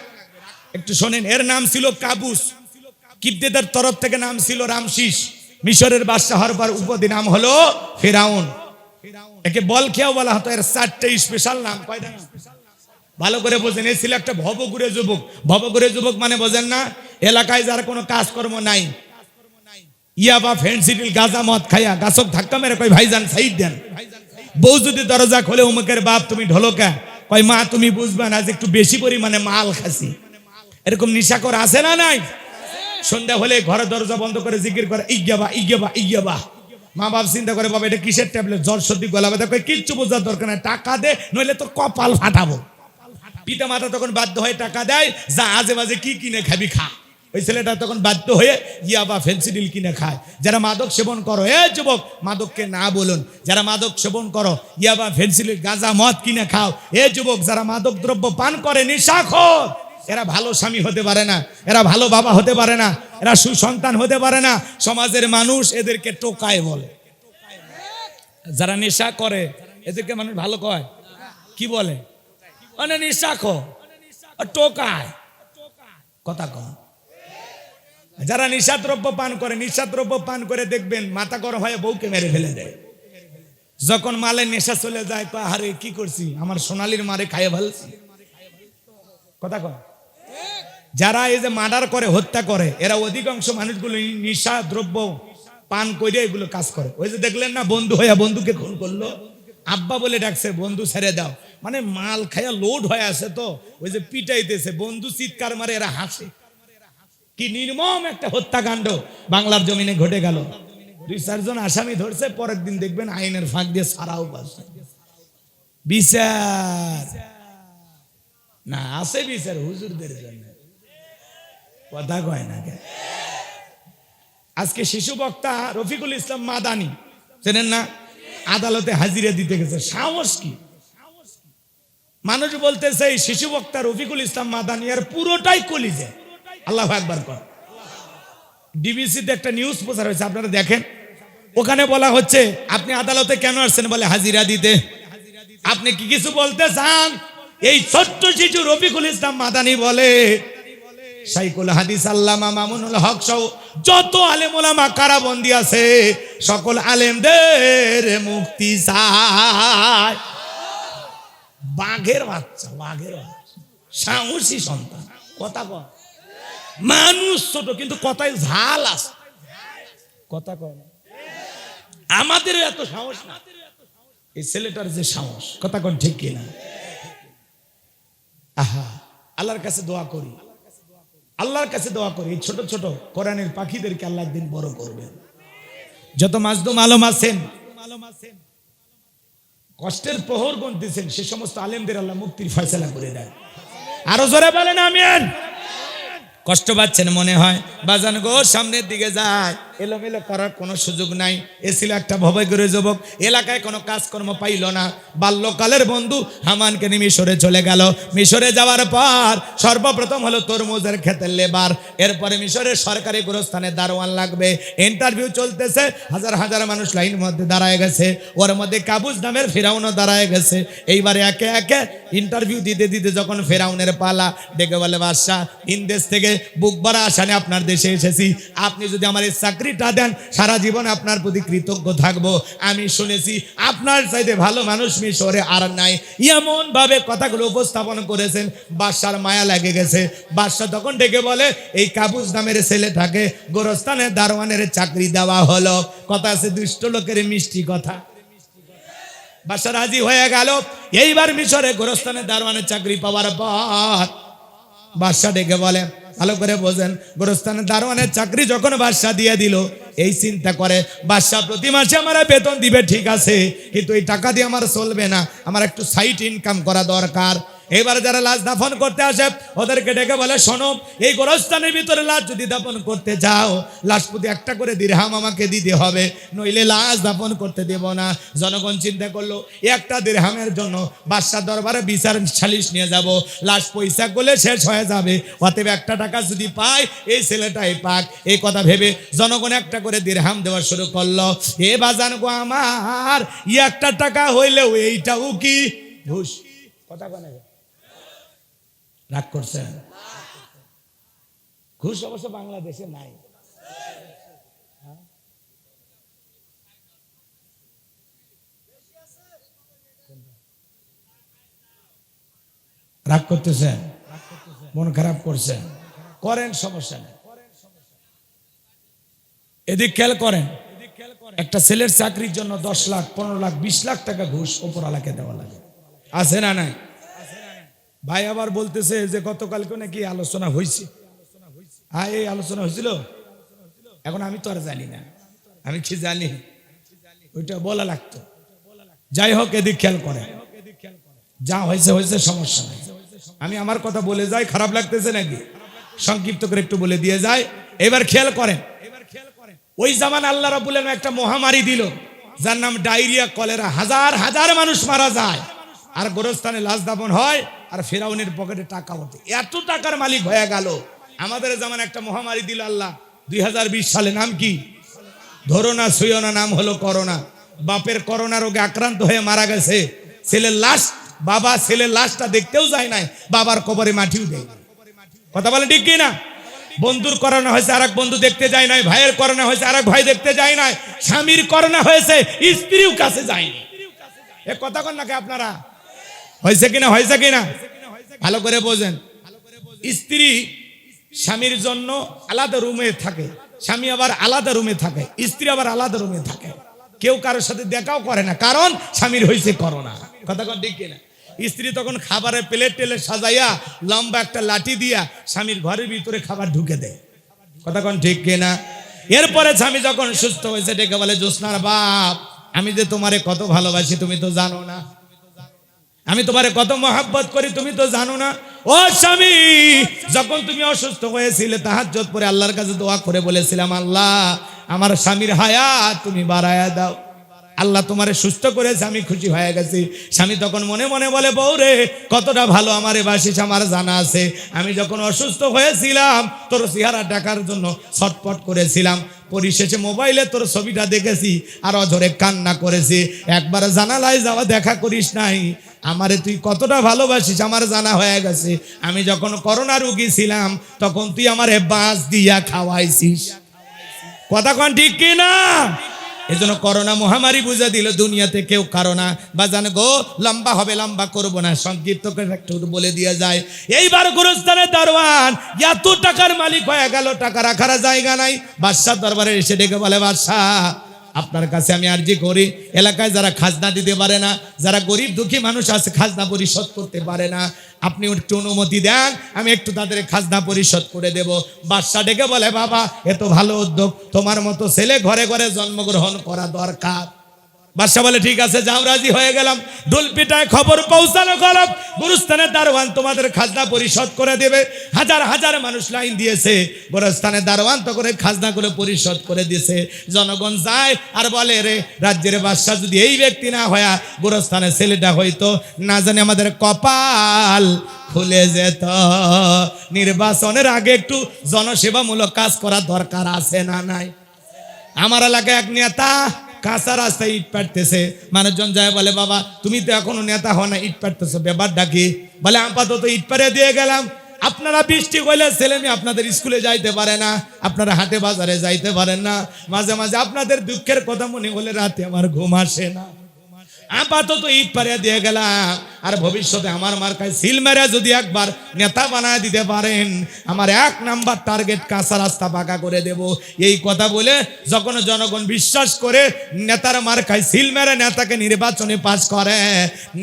একটু শোনেন। এর নাম ছিল কাবুস, কিবতীদের তরফ থেকে নাম ছিল রামসিস, মিশরের বাদশাহ হওয়ার পর উপাধি নাম হলো ফেরাউন। একে বল খেয়াও বলা হতো। এর 4টে স্পেশাল নাম। কয়টা? ভালো করে বোঝেন। এই ছিল একটা ভবঘুরে যুবক। ভবঘুরে যুবক মানে বোঝেন না? এলাকায় যার কোনো কাজকর্ম নাই, ইয়াবা ফেন্সিডিল গাঁজা মদ খাইয়া গাছক ধাক্কা মেরে কয় ভাইজান সাইড দেন। বউ যদি দরজা খোলে উমুকের বাপ তুমি ঢোলকা, কয় মা তুমি বুঝবা না, আজ একটু বেশি পরিমাণে মাল খাসি। এরকম নিশাকর আছে না নাই? সন্ধ্যা হলে ঘরের দরজা বন্ধ করে জিকির করে ইজ্ঞাবা ইজ্ঞাবা ইজ্ঞাবা। মা বাপ চিন্তা করে বাবা এটা কিসের ট্যাবলেট, জ্বর সর্দি গলা ব্যথা, কয় কিচ্ছু বোঝার দরকার নাই, টাকা দে নইলে তোর কপাল ফাটাবো। পিতা মাতা তখন বাধ্য হয়ে টাকা দেয়, যা আজে বাজে কি কিনে খাবি খা। ওই ছেলেটা তখন বাধ্য হয়ে ইয়াবা ফেন্সিডিল কিনে খায়। যারা মাদক সেবন করো, এ যুবক মাদককে না বলুন, যারা মাদক সেবন করো ইয়াবা ফেন্সিডিল গাঁজা মদ কিনে খাও, এ যুবক যারা মাদক দ্রব্য পান করে নেশাখোর, এরা ভালো স্বামী হতে পারে না, এরা ভালো বাবা হতে পারে না, এরা সুসন্তান হতে পারে না। সমাজের মানুষ এদেরকে টোকায় বলে। যারা নেশা করে এদেরকে মানুষ ভালো কয়, কি বলে? মানে নেশাখোর, টোকায়। কথা কয়। যারা নিশাদ্রব্য পান করে, নিশাদ্রব্য পান করে দেখবেন মাথা গরম হয়ে বউকে মেরে ফেলে দেয়। যখন মালে নেশা চলে যায়, কয় আরে কি করছি, আমার সোনালির মারে খাইয়ে ফেলছি। কথা কয়। যারা এই যে মার্ডার করে, হত্যা করে, এরা অধিকাংশ মানুষগুলো নিশা দ্রব্য পান করে এগুলো কাজ করে। ওই যে দেখলেন না বন্ধু হইয়া বন্ধুকে খুন করলো, আব্বা বলে ডাকছে বন্ধু ছেড়ে দাও, মানে মাল খাইয়া লোড হয়ে আছে তো ওই যে পিটাইতেছে, বন্ধু চিৎকার মারে, এরা হাসে। কি নির্মম একটা হত্যাকাণ্ড বাংলার জমিনে ঘটে গেল। 2-4 জন আসামি ধরছে, পরের দিন দেখবেন আইনের ফাঁক দিয়ে সারাও পাচ্ছে। বিচার না আছে, বিচার হুজুরদের জন্য। কথা কয় না কেন? আজকে শিশু বক্তা রফিকুল ইসলাম মাদানি চেনেন না? আদালতে হাজিরা দিতে গেছে। সাহস কি! মানুষ বলতেছে এই শিশু বক্তা রফিকুল ইসলাম মাদানি আর পুরোটাই কলিজে। আল্লাহু আকবার কর। ডিবিসিতে একটা নিউজ প্রচার হয়েছে, আপনারা দেখেন। ওখানে বলা হচ্ছে আপনি আদালতে কেন আসছেন? বলে হাজিরা দিতে। আপনি কি কিছু বলতে চান? এই ছোট্ট শিশু রফিকুল ইসলাম মাদানি বলে শাইখুল হাদিস আল্লামা মামুনুল হক সহ যত আলেম ওলামা কারাবন্দী আছে সকল আলেমদের মুক্তি চায়। বাঘের বাচ্চা, বাঘের বাচ্চা, সাহসী সন্তান। কথা কয়। মানুষ ছোট কিন্তু কথায় ঝাল আছে। কথা কয়। আমাদের এত সাহস না, এই ছেলেটার যে সাহস। কথা কন ঠিক কিনা? আহা, আল্লাহর কাছে দোয়া করি আল্লাহর কাছে দোয়া করি এই ছোট ছোট কোরআনের পাখিদেরকে আল্লাহ একদিন বড় করবেন। যত মাজলুম আলম আছেন, কষ্টের প্রহর গুনতেছেন, সে সমস্ত আলেমদের আল্লাহ মুক্তির ফয়সালা করে দেয়। আরো জোরে বলেন আমিন। কষ্ট পাচ্ছেন মনে হয়, বাজান গো সামনের দিকে যায়, এলোমেলো করার কোনো সুযোগ নাই। এ ছিল একটা ভবঘুরে যুবক, এলাকায় কোনো কাজকর্ম পাইল না। বাল্যকালের বন্ধু হামানকে নিয়ে মিশরে চলে গেল। মিশরে যাওয়ার পর সর্বপ্রথম হলো তরমুজের ক্ষেতের লেবার, এরপরে মিশরের সরকারি গোরস্থানে দারোয়ান লাগবে। ইন্টারভিউ চলতেছে, হাজার হাজার মানুষ লাইন মধ্যে দাঁড়ায় গেছে, ওর মধ্যে কাবুস নামের ফেরাউনও দাঁড়ায় গেছে। এইবারে একে একে ইন্টারভিউ দিতে দিতে যখন ফেরাউনের পালা, ডেকে বলে বাদশাহ, ইনদেশ থেকে বুক ভরা আশা নিয়ে আপনার দেশে এসেছি, আপনি যদি আমার এই চাকরিটা দেন সারা জীবন আপনার প্রতি কৃতজ্ঞ থাকবো। আমি শুনেছি আপনার চাইতে ভালো মানুষ মিশরে আর নাই। এমন ভাবে কথাগুলো উপস্থাপন করেছেন, বাদশার মায়া লেগে গেছে। বাদশাহ তখন ডেকে বলে, এই কাবুস নামের ছেলেটাকে গোরস্থানের দারোয়ানের চাকরি দেওয়া হলো। কথা আছে দুষ্ট লোকের মিষ্টি কথা। বাদশা রাজি হয়ে গেল। এইবার মিশরে গোরস্থানের দারোয়ানের চাকরি পাওয়ার পর বাদশা ডেকে বলে, ভালো করে বোঝেন, গোরস্থানের দারোয়ানের চাকরি যখন বাদশা দিয়ে দিল, এই চিন্তা করে বাদশা প্রতি মাসে আমার বেতন দিবে ঠিক আছে, কিন্তু এই টাকা দিয়ে আমার চলবে না, আমার একটু সাইড ইনকাম করা দরকার। এবার যারা লাশ দাফন করতে আসে ওদেরকে ডেকে বলে, শোনো, এই গোরস্থানের ভিতরে লাশ যদি দাফন করতে যাও, লাশ প্রতি একটা করে দিরহাম আমাকে দিতে হবে, নইলে লাশ দাফন করতে দেব না। জনগণ চিন্তা করলো, একটা দিরহামের জন্য বাদশার দরবারে বিচার সালিশ নিয়ে যাব, লাশ পয়সা করলে শেষ হয়ে যাবে, অতএব একটা টাকা যদি পাই এই ছেলেটাই পাক। এই কথা ভেবে জনগণ একটা করে দিরহাম দেওয়া শুরু করলো। এ বাজান গো আমার, একটা টাকা হইলেও এইটাও কি ঘুষ? কথা বলে রাগ করছেন? ঘুষ অবশ্য বাংলাদেশে নাই। রাগ করতেছেন, মন খারাপ করছেন, করেন, সমস্যা নেই। এদিক খেয়াল করেন, একটা ছেলের চাকরির জন্য 10 লাখ 15 লাখ 20 লাখ টাকা ঘুষ ওপরওয়ালাকে দেওয়া লাগে, আছে না নাই? ভাই আবার বলতেছে যে গতকালকে নাকি আলোচনা হয়েছে। হ্যাঁ, এই আলোচনা হয়েছিল, এখন আমি তো আর জানি না, আমি কি জানি, ওইটা বলা লাগতো। যাই হোক, এদিক খেয়াল করে, যা হয়েছে হয়েছে, সমস্যা নেই। আমি আমার কথা বলে যাই, খারাপ লাগতেছে নাকি? সংক্ষিপ্ত করে একটু বলে দিয়ে যায়। এবার খেয়াল করেন, ওই জামান আল্লাহ রাব্বুল আলামিন একটা মহামারী দিল, যার নাম ডায়রিয়া, কলেরা। হাজার হাজার মানুষ মারা যায়, আর গোরস্থানে লাশ দাফন হয়, আর ফেরাউনের পকেটে টাকা ওঠে। এত টাকার মালিক হয়ে গেল। আমাদের যেমন একটা মহামারী দিল আল্লাহ 2020 সালে, নাম কি? ধরো না ছুঁয়ো না, নাম হলো করোনা। বাপের করোনা রোগে আক্রান্ত হয়ে মারা গেছে, ছেলের লাশ, বাবা ছেলের লাশটা দেখতেও যায় নাই, বাবার কবরে মাটিও দেয়। কথা বলে ঠিক কি না? বন্ধুর করোনা হয়েছে, আরেক বন্ধু দেখতে যায় নাই, ভাইয়ের করোনা হয়েছে, আরেক ভাই দেখতে যায় নাই, স্বামীর করোনা হয়েছে, স্ত্রীও কাছে যায়নি। এ কথা কন নাকি আপনারা? হয়েছে কিনা? হয়েছে কিনা? ভালো করে বোঝেন। স্ত্রী স্বামীর জন্য আলাদা রুমে থাকে, স্বামী আবার আলাদা রুমে থাকে, স্ত্রী আবার আলাদা রুমে থাকে। কেউ কারোর সাথে দেখাও করে না, কারণ স্বামীর হয়েছে করোনা। কথা কন ঠিক কিনা? স্ত্রী তখন খাবারের প্লেট টেলে সাজাইয়া লম্বা একটা লাঠি দিয়া স্বামীর ঘরের ভিতরে খাবার ঢুকে দেয়। কথা কন ঠিক কিনা? এরপরে স্বামী যখন সুস্থ হয়েছে ডেকে বলে, জ্যোৎস্নার বাপ, আমি যে তোমারে কত ভালোবাসি তুমি তো জানো না, আমি তোমারে কত মহাব্বত করি তুমি তো জানো না। ও স্বামী, যখন তুমি অসুস্থ হয়েছিলে তাহাজ্জুদ পড়ে আল্লাহর কাছে দোয়া করে বলেছিলাম, আল্লাহ আমার স্বামীর হায়াত তুমি বাড়ায়া দাও। আল্লাহ তোমারে সুস্থ করেছে, আমি খুশি হয়ে গেছি। স্বামী তখন মনে মনে বলে, বউ রে, কতটা ভালো আমারে বাসিস আমার জানা আছে। আমি যখন অসুস্থ হয়েছিলাম তোর চেহারা দেখার জন্য ছটপট করেছিলাম, পরিশেষে মোবাইলে তোর ছবিটা দেখেছি আর অঝরে কান্না করেছি। একবার জানালায় যাওয়া দেখা করিস নাই, আমারে তুই কতটা ভালোবাসিস আমার জানা হয়ে গেছে। আমি যখন করোনা রোগী ছিলাম তখন তুই আমারে বাঁশ দিয়া খাওয়াইছিস। কথা কন ঠিক কি না? এই জন্য করোনা মহামারী বুঝে দিল, দুনিয়াতে কেউ কারো না। বাজান গো, লম্বা হবে, লম্বা করবো না, সংক্ষিপ্ত করে একটু বলে দিয়ে যায়। এইবার গোরস্থানের দারোয়ান এত টাকার মালিক হয়ে গেল, টাকা রাখার জায়গা নাই। বাদশার দরবারে এসে ডেকে বলে, বাদশাহ আপনার কাছে আমি আরজি করি, এলাকায় যারা খাজনা দিতে পারে না, যারা গরিব দুঃখী মানুষ আছে খাজনা পরিশোধ করতে পারে না, আপনি একটু অনুমতি দেন, আমি একটু তাদের খাজনা পরিশোধ করে দেব। বাদশা ডেকে বলে, বাবা এত ভালো উদ্যোগ, তোমার মতো ছেলে ঘরে ঘরে জন্মগ্রহণ করা দরকার। বাদশা বলে ঠিক আছে যাও, রাজি হয়ে গেলাম। ঢোল পিটায় খবর পৌঁছানো গেল, গুরুস্থানের দারোয়ান তোমাদের খাজনা পরিশোধ করে দেবে। হাজার হাজার মানুষ লাইন দিয়েছে, গুরুস্থানের দারোয়ান তো করে খাজনা করে পরিশোধ করে দিয়েছে। জনগণ যায় আর বলে, রে রাজ্যের বাদশা যদি এই ব্যক্তি না হয়া গুরুস্থানের ছেলেটা হইতো, না জানি আমাদের কপাল খুলে যেত। নির্বাচনের আগে একটু জনসেবামূলক কাজ করা দরকার আছে না নাই? আমার এলাকায় এক নেতা কাঁচা রাস্তায় ইট পাড়তেছে, মানুষজন যায় বলে, বাবা তুমি তো এখনো নেতা হও না, ইট পাড়তেছো, ব্যাপার ডাকি? বলে আপাতত ইট পাড়ে দিয়ে গেলাম, আপনারা বৃষ্টি হইলে ছেলে মেয়ে আপনাদের স্কুলে যাইতে পারে না, আপনারা হাটে বাজারে যাইতে পারেন না, মাঝে মাঝে আপনাদের দুঃখের কথা মনে হলে রাতে আমার ঘুম আসে না, আপাতত ইট পাড়িয়ে দিয়ে গেলাম। আর ভবিষ্যতে আমার মার্কায় সিল মেরে যদি একবার নেতা বানায় দিতে পারেন, আমার 1 নাম্বার টার্গেট কাঁচা রাস্তা পাকা করে দেব। এই কথা বলে যখন জনগণ বিশ্বাস করে নেতার মার্কায় সিল মেরে নেতাকে নির্বাচনে পাস করে,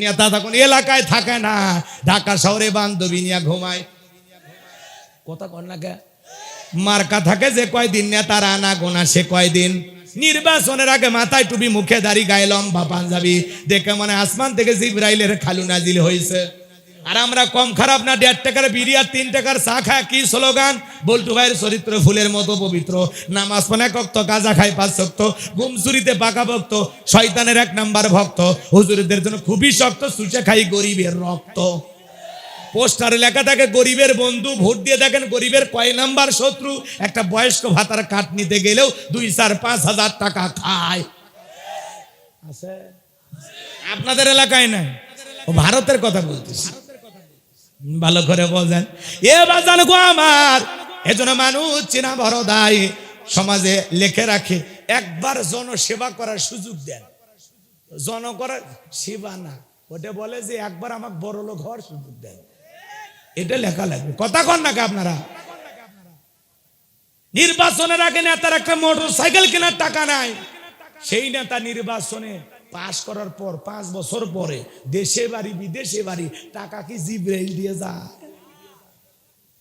নেতা তখন এলাকায় থাকে না, ঢাকা শহরে বান্ধবী নিয়ে ঘুমায়। কথা কর না কে? মার্কা থাকে যে কয়দিন, নেতার আনা গোনা সে কয়দিন। নির্বাচনের আগে মাথায় টুপি, মুখে দাড়ি, গায়ে লম্বা পাঞ্জাবি, দেখে মানে আসমান থেকে জিবরাইলের খালু নাজিল হয়েছে। আর আমরা কম খারাপ না, 1.5 টাকার বিড়ি আর 3 টাকার চা খায় কি স্লোগান? বল্টু ভাইয়ের চরিত্র ফুলের মতো পবিত্র, নামাজ পড়ে 1 ওয়াক্ত, গাঁজা খায় 5 ওয়াক্ত, ঘুম চুরিতে পাকা ভক্ত, শয়তানের 1 নাম্বার ভক্ত, হুজুরদের জন্য খুবই শক্ত, চুষে খাই গরিবের রক্ত। পোস্টারে লেখা থাকে গরিবের বন্ধু, ভোট দিয়ে দেখেন গরিবের কয় নাম্বার শত্রু। একটা বয়স্ক ভাতার কাট নিতে গেলেও 2, 4, 5 হাজার টাকা খায়। আছে আপনাদের এলাকায় নাই? ও ভারতের কথা বলতেছি, ভালো করে বোঝেন। এ বাজান গো আমার, এজন্য মানুষ চিনা বড় দায়, সমাজে লেখে রাখে, একবার জনসেবা করার সুযোগ দেন। জন করার সেবা না, ওটা বলে যে একবার আমাকে বড় লোক হওয়ার সুযোগ দেন, এটা লেখা লাগবে। কথা কন নাকি আপনারা? নির্বাচনের আগে নেতার একটা মোটর সাইকেল কেনার টাকা নাই, সেই নেতা নির্বাচনে পাস করার পর 5 বছর পরে দেশে বাড়ি বিদেশে বাড়ি, টাকা কি জিব্রাইল দিয়ে যায়?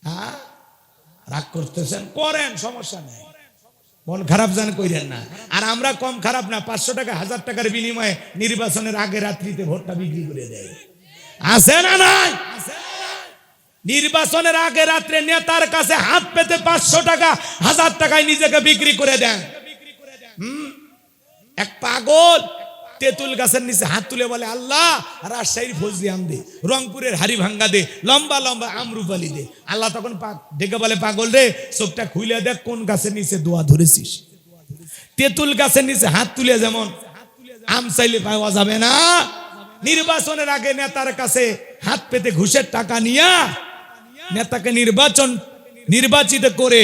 হ্যাঁ, রাগ করতেছেন, করেন, সমস্যা নেই, মন খারাপ জান কইরেন না। আর আমরা কম খারাপ না, 500 টাকা 1000 টাকার বিনিময়ে নির্বাচনের আগে রাত্রিতে ভোটটা বিক্রি করে দেয়। আছে না নাই? নির্বাচনের আগে রাত্রে নেতার কাছে হাত পেতে 500 টাকা 1000 টাকায় নিজেকে বিক্রি করে দেন। এক পাগল তেঁতুল গাছের নিচে হাত তুলে বলে, আল্লাহ রাজশাহীর ফজলি আম দে, রংপুরের হাড়ি ভাঙ্গা দে, লম্বা লম্বা আমরুপালি দে। আল্লাহ তখন ডেকে বলে, পাগল রে চোখটা খুলে দেখ কোন গাছের নিচে দোয়া ধরেছিস। তেঁতুল গাছের নিচে হাত তুলে যেমন আম চাইলে পাওয়া যাবে না, নির্বাচনের আগে নেতার কাছে হাত পেতে ঘুষের টাকা নিয়া নেতাকে নির্বাচিত করে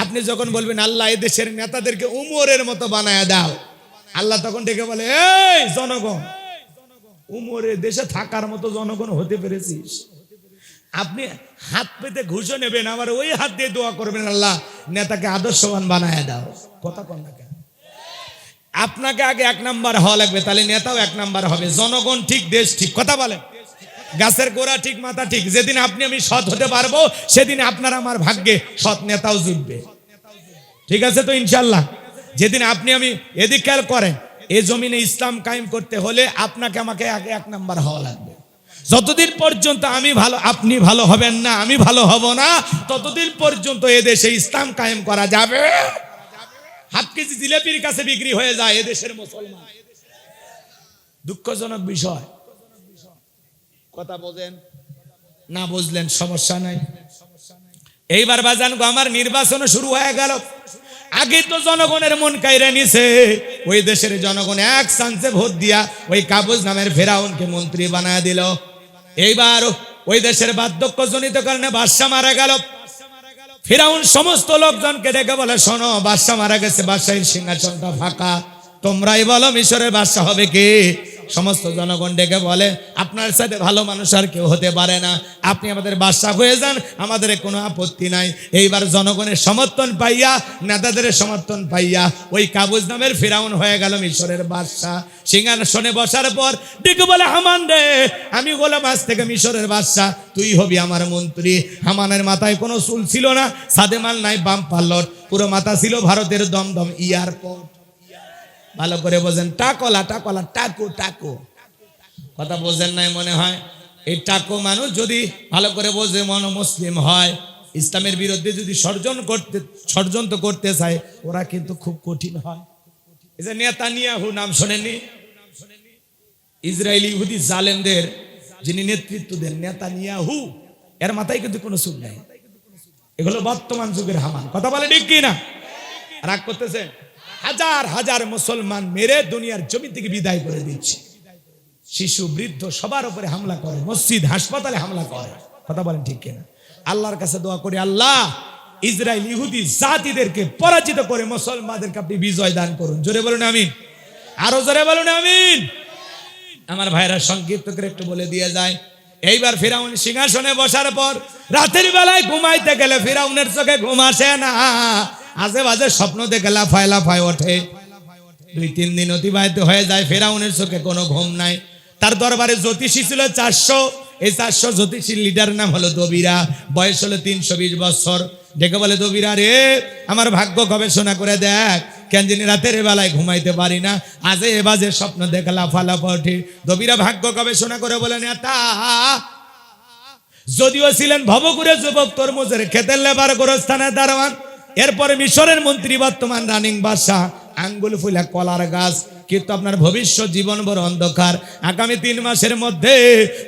আপনি যখন বলবেন, আল্লাহ এদেশের নেতাদেরকে উমরের মতো বানায় দাও, আল্লাহ তখন ডেকে বলে, এই জনগণ, উমরের দেশে থাকার মতো জনগণ হতে পেরেছিস? আপনি হাত পেতে ঘুষও নেবেন, আবার ওই হাত দিয়ে দোয়া করবেন, আল্লাহ নেতাকে আদর্শবান বানায় দাও। কথা কন না কেন? আপনাকে আগে 1 নাম্বার হওয়া লাগবে, তাহলে নেতাও 1 নাম্বার হবে। জনগণ ঠিক, দেশ ঠিক। কথা বলেন, গাছের গোড়া ঠিক, মাথা ঠিক। যেদিন আপনি আমি সৎ হতে পারবো, সেদিন আপনার আমার ভাগ্যে সৎ নেতাও জুটবে। ঠিক আছে তো ইনশাল্লাহ? যেদিন আপনি আমি এদিক খেয়াল করেন, এই জমিনে ইসলাম কায়েম করতে হলে আপনাকে আমাকে আগে 1 নাম্বার হওয়া লাগবে। যতদিন পর্যন্ত আমি ভালো, আপনি ভালো হবেন না, আমি ভালো হব না, ততদিন পর্যন্ত এদেশে ইসলাম কায়েম করা যাবে। হাফ কেজি জিলাপির কাছে বিক্রি হয়ে যায় এদেশের মুসলমান। দুঃখজনক বিষয়। কথা বোঝেন না? বুঝলেন, সমস্যা নাই। এইবার বাজান গো আমার, নির্বাচন শুরু হয়ে গেল। আগে তো জনগণের মন কাইরা নিছে, ওই দেশের জনগণ 1 চান্সে ভোট দিয়া ওই কাবুজ নামের ফেরাউনকে মন্ত্রী বানায় দিল। এইবার ওই দেশের বার্ধক্যজনিত কারণে বাদশা মারা গেল। ফেরাউন সমস্ত লোকজনকে ডেকে বলে, শোনো, বাদশা মারা গেছে, বাদশাহীর সিংহাসনটা ফাঁকা, তোমরাই বলো মিশরের বাদশা হবে কে? সমস্ত জনগণ ডেকে বলে, আপনার সাথে ভালো মানুষ আর কেউ হতে পারে না, আপনি আমাদের বাদশা হয়ে যান, আমাদের কোনো আপত্তি নাই। এইবার জনগণের সমর্থন পাইয়া, নেতাদের সমর্থন পাইয়া ওই কাবুজ নামের ফিরাউন হয়ে গেল মিশরের বাদশা। সিংহাসনে বসার পর ডেকে বলে, হামান রে, আমি গোলাম আজ থেকে মিশরের বাদশা, তুই হবি আমার মন্ত্রী। হামানের মাথায় কোনো চুল ছিল না, সাদেমাল নাই বাম পাল্লট, পুরো মাথা ছিল ভারতের দমদম এয়ারপোর্ট। ভালো করে বোঝেন, টাকলা টাকলা টাকু টাকু, কথা বোঝেন নাই মনে হয়। এই টাকু মানুষ যদি ভালো করে বোঝে, মন মুসলিম হয়, ইসলামের বিরুদ্ধে যদি ষড়যন্ত্র করতে চায়, ওরা কিন্তু খুব কঠিন হয়। এই যে নেতানিয়াহু নাম শোনেননি? ইসরায়েলি ইহুদি জালেমদের যিনি নেতৃত্ব দেন, নেতানিয়াহু, এর মাথায় কিন্তু কোনো চুল নাই। এগুলো বর্তমান যুগের হামান, কথা বলে ঠিক কি না? রাগ করতেছেন? হাজার হাজার মুসলমান মেরে দুনিয়ার জমি থেকে বিদায় করে দিচ্ছে। শিশু বৃদ্ধ সবার উপরে হামলা করে, মসজিদ হাসপাতালে হামলা করে, কথা বলেন ঠিক কিনা? আল্লাহর কাছে দোয়া করি, আল্লাহ ইসরায়েল ইহুদি জাতিদেরকে পরাজিত করে মুসলমানদেরকে আপনি বিজয় দান করুন। জোরে বলুন আমিন, আরো জোরে বলুন আমিন। আমার ভাইরা সংক্ষিপ্ত করে একটু বলে দিয়ে যায়। এইবার ফিরাউন সিংহাসনে বসার পর রাতের বেলায় ঘুমাইতে গেলে ফিরাউনের চোখে ঘুম আসে না, আজে বাজে স্বপ্ন দেখে লাফায় লাফায় ওঠে। 2-3 দিন অতিবাহিত হয়ে যায়, ফিরাউনের চোখে কোনো ঘুম নাই। তার দরবারে জ্যোতিষী ছিল 400। এই 400 জ্যোতিষীর লিডার নাম হলো দবিরা, বয়স হলো 320 বছর। ডেকে বলে, দবিরা রে, আমার ভাগ্য গবেষণা করে দেখ, কেন জানি রাতের বেলায় ঘুমাইতে পারি না, আজে বাজে স্বপ্ন দেখে লাফালাফা ওঠে। দবিরা ভাগ্য গবেষণা করে বলে, নেতা যদিও ছিলেন ভবঘুরে যুবক, তরমুজের ক্ষেতের লেবার, গোরস্থানের দারোয়ান, এরপরে মিশরের মন্ত্রী, বর্তমান রানিং বাদশা, আঙ্গুল ফুলা কলার গাছ, কিন্তু আপনার ভবিষ্যৎ জীবন বড় অন্ধকার। আগামী 3 মাসের মধ্যে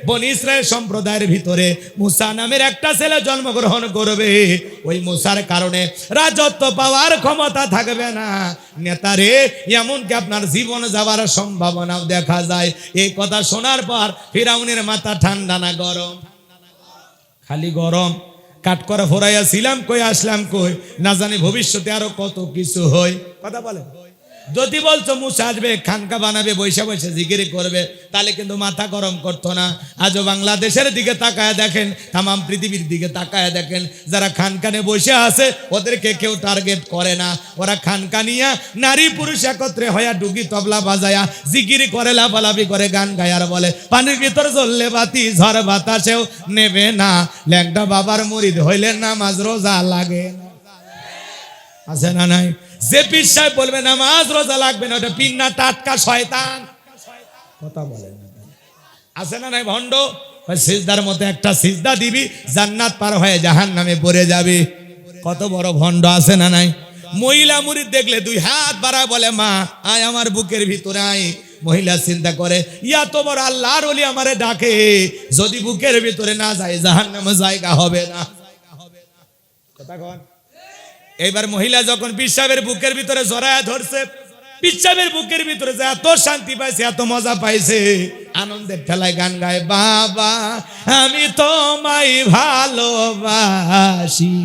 বনি ইসরায়েল সম্প্রদায়ের ভিতরে মুসা নামের একটা ছেলে জন্মগ্রহণ করবে। ওই মুসার কারণে রাজত্ব পাওয়ার ক্ষমতা থাকবে না। নেতারে, এমনকি আপনার জীবন যাওয়ার সম্ভাবনাও দেখা যায়। এই কথা শোনার পর ফিরাউনের মাথা ঠান্ডা না গরম? খালি গরম। কাট করে ফোরাইয়া ছিলাম কই, আসলাম কই, না জানি ভবিষ্যতে আরো কত কিছু হয়। কথা বলে, যদি বলছো মুসা আসবে, খানকা বানাবে, বৈশা বৈশা জিকির করবে, তাহলে কিন্তু মাথা গরম করতো না। আজও বাংলাদেশের দিকে তাকায় দেখেন, তাম পৃথিবীর দিকে তাকায় দেখেন, যারা খানকানে বসে আছে ওদেরকে কেউ টার্গেট করে না। ওরা খানকানিয়া নারী পুরুষ একত্রে হইয়া ডুগি তবলা বাজায়া জিকির করে, লাফালাফি করে, গান গায়ার বলে, পানির ভিতর জ্বললে বাতি ঝড় বাতাসেও নেবে না, ল্যাংটা বাবার মুরিদ হইলে নামাজ রোজা লাগে না। আছে না নাই? যে পীর সাহেব বলবে নামাজ রোজা লাগবে না, ওটা পীর না, টাটকা শয়তান। কথা বলেন না? আছে না নাই? ভণ্ড। সিজদার মতো একটা সিজদা দিবি, জান্নাত পার হয়ে জাহান্নামে পড়ে যাবে। কত বড় ভণ্ড, আছে না নাই? মহিলা মুরিদ দেখলে 2 হাত বাড়ায় বলে, মা আয় আমার বুকের ভিতরে আয়। মহিলা চিন্তা করে, ইয়া তো বড় আল্লাহর ওলি আমারে ডাকে, যদি বুকের ভিতরে না যায় জাহান্নামে জায়গা হবে না। কথা কন। এইবার মহিলা যখন পীর সাহেবের বুকের ভিতরে জড়ায়া ধরছে, পীর সাহেবের বুকের ভিতরে যে এত শান্তি পাইছে, এত মজা পাইছে, আনন্দের ঠেলায় গান গায়, বাবা আমি তোমায় ভালোবাসি,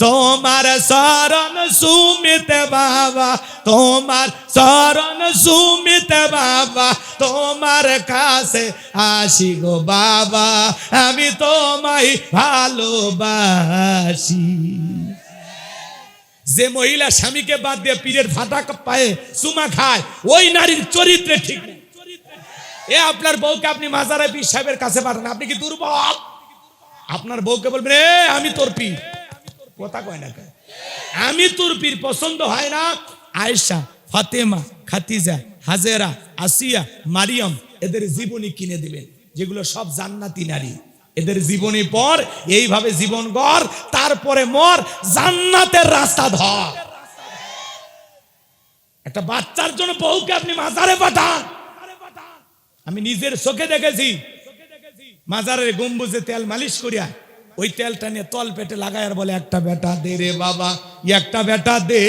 তোমার শরণ সুমিতে বাবা, তোমার শরণ সুমিতে বাবা, তোমার কাছে আসি গো বাবা, আমি তোমায় ভালোবাসি। যে মহিলা স্বামীকে বাদ দিয়ে পীরের ফাটা পায়ে চুমা খায়, ওই নারীর চরিত্রে ঠিক নেই। এ আপনার বউকে আপনি মাজারে পীর সাহেবের কাছে পাঠান, আপনি কি দুর্বল? আপনার বউকে বলবেন, এ আমি তোর পীর, কথা কয় না, আমি তোর পীর, পছন্দ হয় না, আয়েশা, ফাতেমা, খাতিজা, হাজেরা, আসিয়া, মারিয়াম, এদের জীবনী কিনে দিবেন, যেগুলো সব জান্নাতি নারী। এদের জীবনী পর, এইভাবে জীবন গড়, তারপরে মর, জান্নাতের রাস্তা ধর। একটা বাচ্চার জন্য বউকে আপনি মাজারে পাঠান। আমি নিজের চোখে দেখেছি, মাজারের গম্বুজে তেল মালিশ করিয়া ওই তেলটা নিয়ে তল পেটে লাগায় আর বলে, একটা বেটা দে রে বাবা, একটা বেটা দে,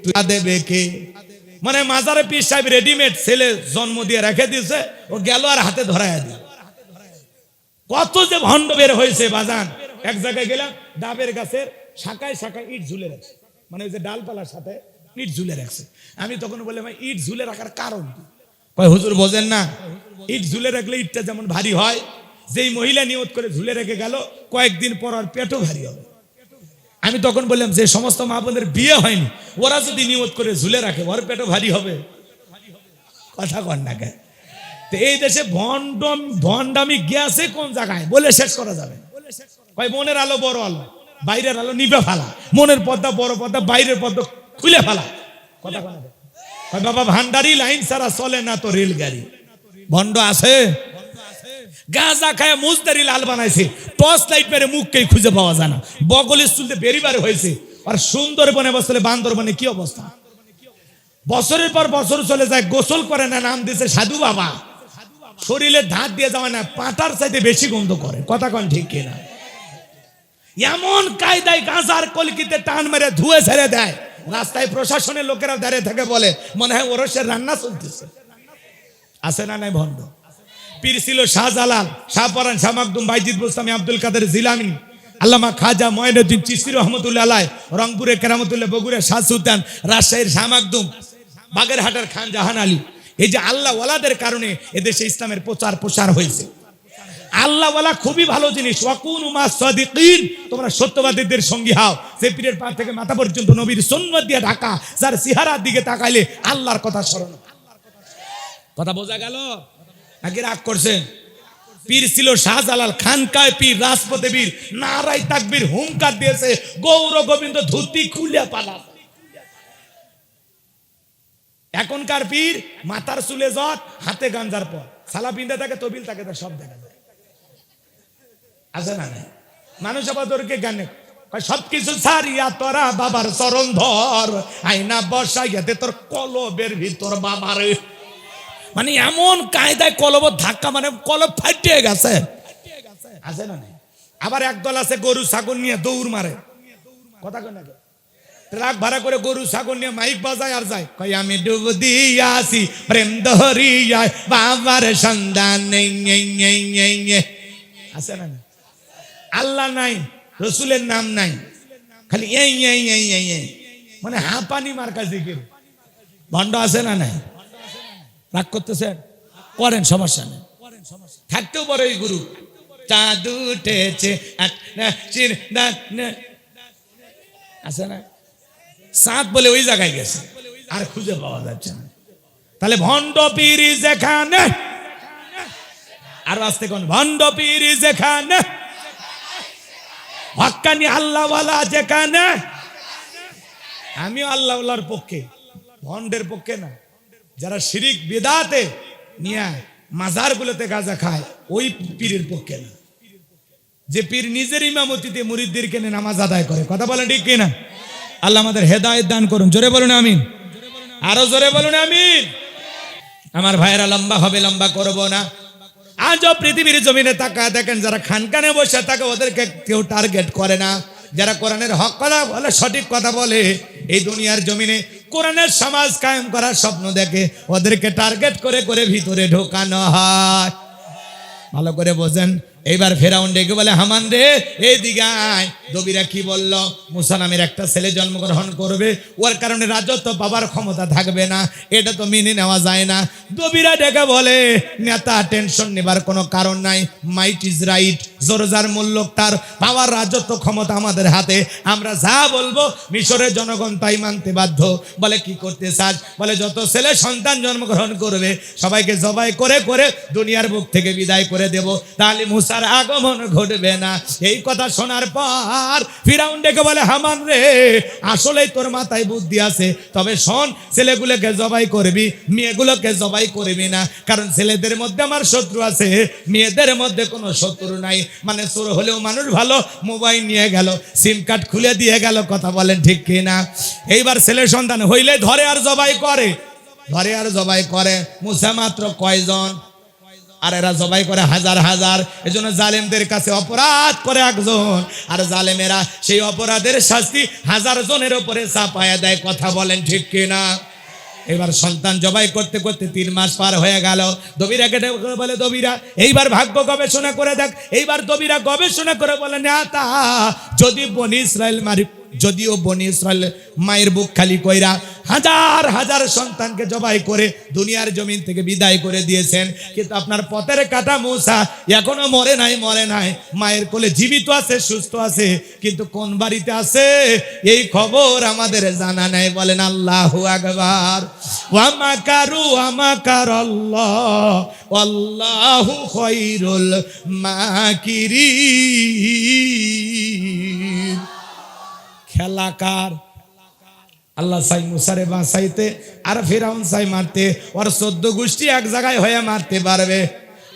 তুই দেবে কে? মানে মাজারে পীর সাহেব রেডিমেড ছেলে জন্ম দিয়ে রেখে দিয়েছে, ও গেল আর হাতে ধরায় দিয়ে। কত যে ভণ্ড বের হয়েছে বাজান। এক জায়গায় গেলাম, ডাবের গাছের শাখায় শাখায় ইট ঝুলে রাখছে, মানে ওই যে ডালপালার সাথে ইট ঝুলে রাখছে। আমি তখন বললাম, ইট ঝুলে রাখার কারণ কি? কয় হুজুর বোঝেন না, ইট ঝুলে রাখলে ইটটা যেমন ভারী হয়, যেই মহিলা নিয়ত করে ঝুলে রেখে গেল কয়েকদিন পর আর পেটও ভারী হবে। আমি তখন বললাম যে সমস্ত মা বোনের বিয়ে হয়নি, ওরা যদি নিয়ত করে ঝুলে রাখে ওর পেটও ভারী হবে। কথা কন না কে? তো এই দেশে ভণ্ডামি গিয়েছে কোন জায়গায় বলে শেষ করা যাবে। ভাই মনের আলো বড় আলো, বাইরের আলো নিবে ফেলা, মনের পর্দা বড় পর্দা, বাইরের পর্দা খুলে ফেলা। কথা কন না? বাবা ভান্ডারি লাইন ছাড়া চলে না তো রেলগাড়ি। ভণ্ড আছে, গাঁজা খায় মুজদারি লাল বানাইছে, টর্চ লাইট মেরে মুখকেই খুঁজে পাওয়া যায় না, বগলের চুলতে বেরিবারে হয়েছে। আর সুন্দরবনে বসলে বান্দরবনে কি অবস্থা, বছরের পর বছর চলে যায়, গোসল করে না, নাম দিয়েছে সাধু বাবা, শরীরে ধাত দিয়ে যাওয়া না, পাটার চাইতে বেশি গন্ধ করে। কথা কন ঠিক কিনা? এমন কায়দায় গাঁজার কলকিতে টান মেরে ধুয়ে ছেড়ে দেয়, রাস্তায় প্রশাসনের লোকেরা দাঁড়িয়ে থাকে, বলে মনে হয় ওরসের রান্না চলতেছে। আছে না নাই ভণ্ড? পীর ছিল শাহজালাল, শাহপরান, শাহ মাকদুম, বাইজিদ বুস্তামি, আব্দুল কাদের জিলানী, আল্লামা খাজা মঈনুদ্দিন চিশতি রহমতুল্লাহ আলাইহ, রংপুরে কেরামতুল্লাহ, বগুড়া শাহ সুলতান, রাজশাহীর শাহ মাকদুম, বাগেরহাটের খান জাহান আলী। এই যে আল্লাহ ওয়ালাদের কারণে এদেশে ইসলামের প্রচার প্রসার হয়েছে। আল্লাহ ওয়ালা খুবই ভালো জিনিস। ওয়াকুনু মাস সাদিকিন, তোমরা সত্যবাদীদের সঙ্গী হও। যে পীরের পা থেকে মাথা পর্যন্ত নবীর সুন্নাত দিয়ে ঢাকা, যার চেহারার দিকে তাকাইলে আল্লাহর কথা স্মরণ। কথা বোঝা গেল নাকি রাগ করছেন? পীর ছিল শাহজালাল, খানকায় পীর, রাজপথে বীর, নারাই তাকবীর হুঙ্কার দিয়েছে, গৌর গোবিন্দ ধুতি খুলে পালা। এখনকার পীর মাথার চুলে জট, হাতে গাঞ্জার পর, সালা পিন্দা থাকে, তবিল থাকে, তার সব দেখা যায়। আছে না নাই? মানুষ আবার তোরকে গানে সবকিছু ছাড়িয়া তোরা বাবার চরণ ধর, আয়না বসাইয়াতে তোর কলবের ভিতর বাবার। মানে এমন কায়দায় কলব ধাক্কা, মানে কলব ফাটিয়ে গেছে। আছে না নাই? আবার একদল আছে গরু ছাগল নিয়ে দৌড় মারে। কথা কয় না? ট্রাক ভাড়া করে গরু ছাগল নিয়ে মাইক বাজায় আর যায়, কই আমি ডুব দিয়াছি প্রেম দরিয়ায়, বাবার সন্ধান নেই। আছে না? আল্লাহ নাই, রসুলের নাম নাই, খালি এই মানে হাঁপানি মার্কা জিকির। ভণ্ড আছে না নাই? রাগ করতেছেন? করেন, সমস্যা নেই, থাকতেও পারে। এই গুরু চাঁদ উঠেছে আছে না? চাঁদ বলে ওই জায়গায় গেছে, আর খুঁজে পাওয়া যাচ্ছে না। তাহলে ভণ্ড পীর যেখানে, আর আসতে কোন ভণ্ড পীর যেখানে, হক্কানি আল্লাহওয়ালা যেখানে। আমিও আল্লাহওয়ালার পক্ষে, ভণ্ডের পক্ষে না। যারা শিরিক বিদআতে নিয়ে মাজারগুলোতে গাঁজা খায়, ওই পীরের পক্ষে না। যে পীর নিজের ইমামতিতে মুরিদদেরকে নিয়ে নামাজ আদায় করে। কথা বলেন ঠিক কিনা? আল্লাহ আমাদের হেদায়েত দান করুন। জোরে বলুন আমিন, আরো জোরে বলুন আমিন। আমার ভাইয়েরা, লম্বা হবে, লম্বা করব না। আজও পৃথিবীর জমিনে তাকায় দেখেন, যারা খানকানে বসে থাকে ওদেরকে কেউ টার্গেট করে না। যারা কোরআনের হক কথা বলে, সঠিক কথা বলে, এই দুনিয়ার জমিনে কোরআনের সমাজ কায়েম করার স্বপ্ন দেখে, ওদেরকে টার্গেট করে করে ভিতরে ঢোকানো হয়। ভালো করে বোঝেন। এইবার ফেরাউন ডেকে বলে, হামান রে এইদিকে আয়। দবিরা কি বলল? মুসা নামের একটা ছেলে জন্মগ্রহণ করবে, ওর কারণে রাজত্ব পাবার ক্ষমতা থাকবে না, এটা তো মেনে নেওয়া যায় না। দবিরা ডেকে বলে, নেতা টেনশন নেবার কোনো কারণ নাই, মাইট ইজ রাইট, জোরজার মূল্য তার, পাওয়ার রাজত্ব ক্ষমতা আমাদের হাতে, আমরা যা বলবো মিশরের জনগণ তাই মানতে বাধ্য। বলে কি করতে চাস? বলে যত ছেলে সন্তান জন্মগ্রহণ করবে সবাইকে জবাই করে করে দুনিয়ার বুক থেকে বিদায় করে দেব, তাহলে মুসা তার আগমন ঘটবে না। এই কথা শোনার পর ফিরাউন ডেকে বলে, হামান রে আসলেই তোর মাথায় বুদ্ধি আছে, তবে শোন, ছেলেগুলোকে জবাই করবি, মেয়েগুলোকে জবাই করবি না, কারণ ছেলেদের মধ্যে আমার শত্রু আছে, মেয়েদের মধ্যে কোনো শত্রু নাই। মানে চোর হলেও মানুষ ভালো, মোবাইল নিয়ে গেল, সিম কার্ড খুলে দিয়ে গেল। কথা বলেন ঠিক কিনা? এইবার ছেলে সন্তান হইলে ধরে আর জবাই করে, ধরে আর জবাই করে। মুসা মাত্র কয়জন, আর এরা জবাই করে হাজার হাজার। এজন্য জালেমদের কাছে অপরাধ করে একজন, আর জালেমেরা সেই অপরাধের শাস্তি হাজার জনের উপরে চাপায়া দেয়। কথা বলেন ঠিক কিনা? এবার সন্তান জবাই করতে করতে 3 মাস পার হয়ে গেল। দবিরা কেটে বলে, দবিরা এইবার ভাগ্য গবেষণা করে দেখ। এইবার দবিরা গবেষণা করে বলে, নেতা যদি বনি ইসরাইল যদিও বনি ইসরাইল মায়ের বুক খালি কইরা হাজার হাজার সন্তানকে জবাই করে দুনিয়ার জমিন থেকে বিদায় করে দিয়েছেন, কিন্তু আপনার পথের কাটা মূসা এখনো মরে নাই, মায়ের কোলে জীবিত আছে, সুস্থ আছে, কিন্তু কোন বাড়িতে আছে এই খবর আমাদের জানা নাই। বলেন আল্লাহু আকবার। ওয়া মাকারু ওয়া মাকারাল্লাহ ওয়াল্লাহু খায়রুল মাকিরিন। খেলাকার আল্লাহ চাই মুসারে বাঁচাইতে, আর ফেরাউন চাই মারতে। ওর 14 গোষ্ঠী এক জায়গায় হয়ে মারতে পারবে।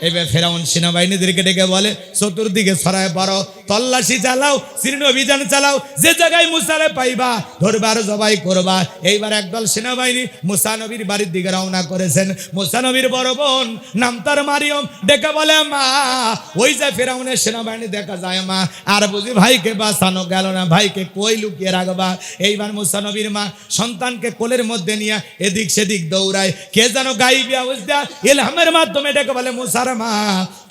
এবার ফেরাউন সেনাবাহিনীদেরকে ডেকে বলে, চতুর্দিকে ছড়ায় পড়ো, তল্লাশি চালাও, শীর্ণ অভিযান চালাও, যে জায়গায় মুসারে পাইবা ধরবার জবাই করবা। এইবার একদল সেনাবাহিনী মুসা নবীর বাড়ির দিকে রওনা করেছেন। মুসা নবীর বড় বোন নাম তার মারিয়ম ডেকে বলে, মা ওই যে ফেরাউনের সেনাবাহিনী দেখা যায় মা, আর বুঝি ভাইকে বাঁচানো গেল না, ভাইকে কই লুকিয়ে রাখবা। এইবার মুসা নবীর মা সন্তানকে কোলের মধ্যে নিয়ে এদিক সেদিক দৌড়ায়। কে যেন গাইবি আওয়াজ দেয়া ইলহামের মাধ্যমে ডেকে বলে, মুসার মা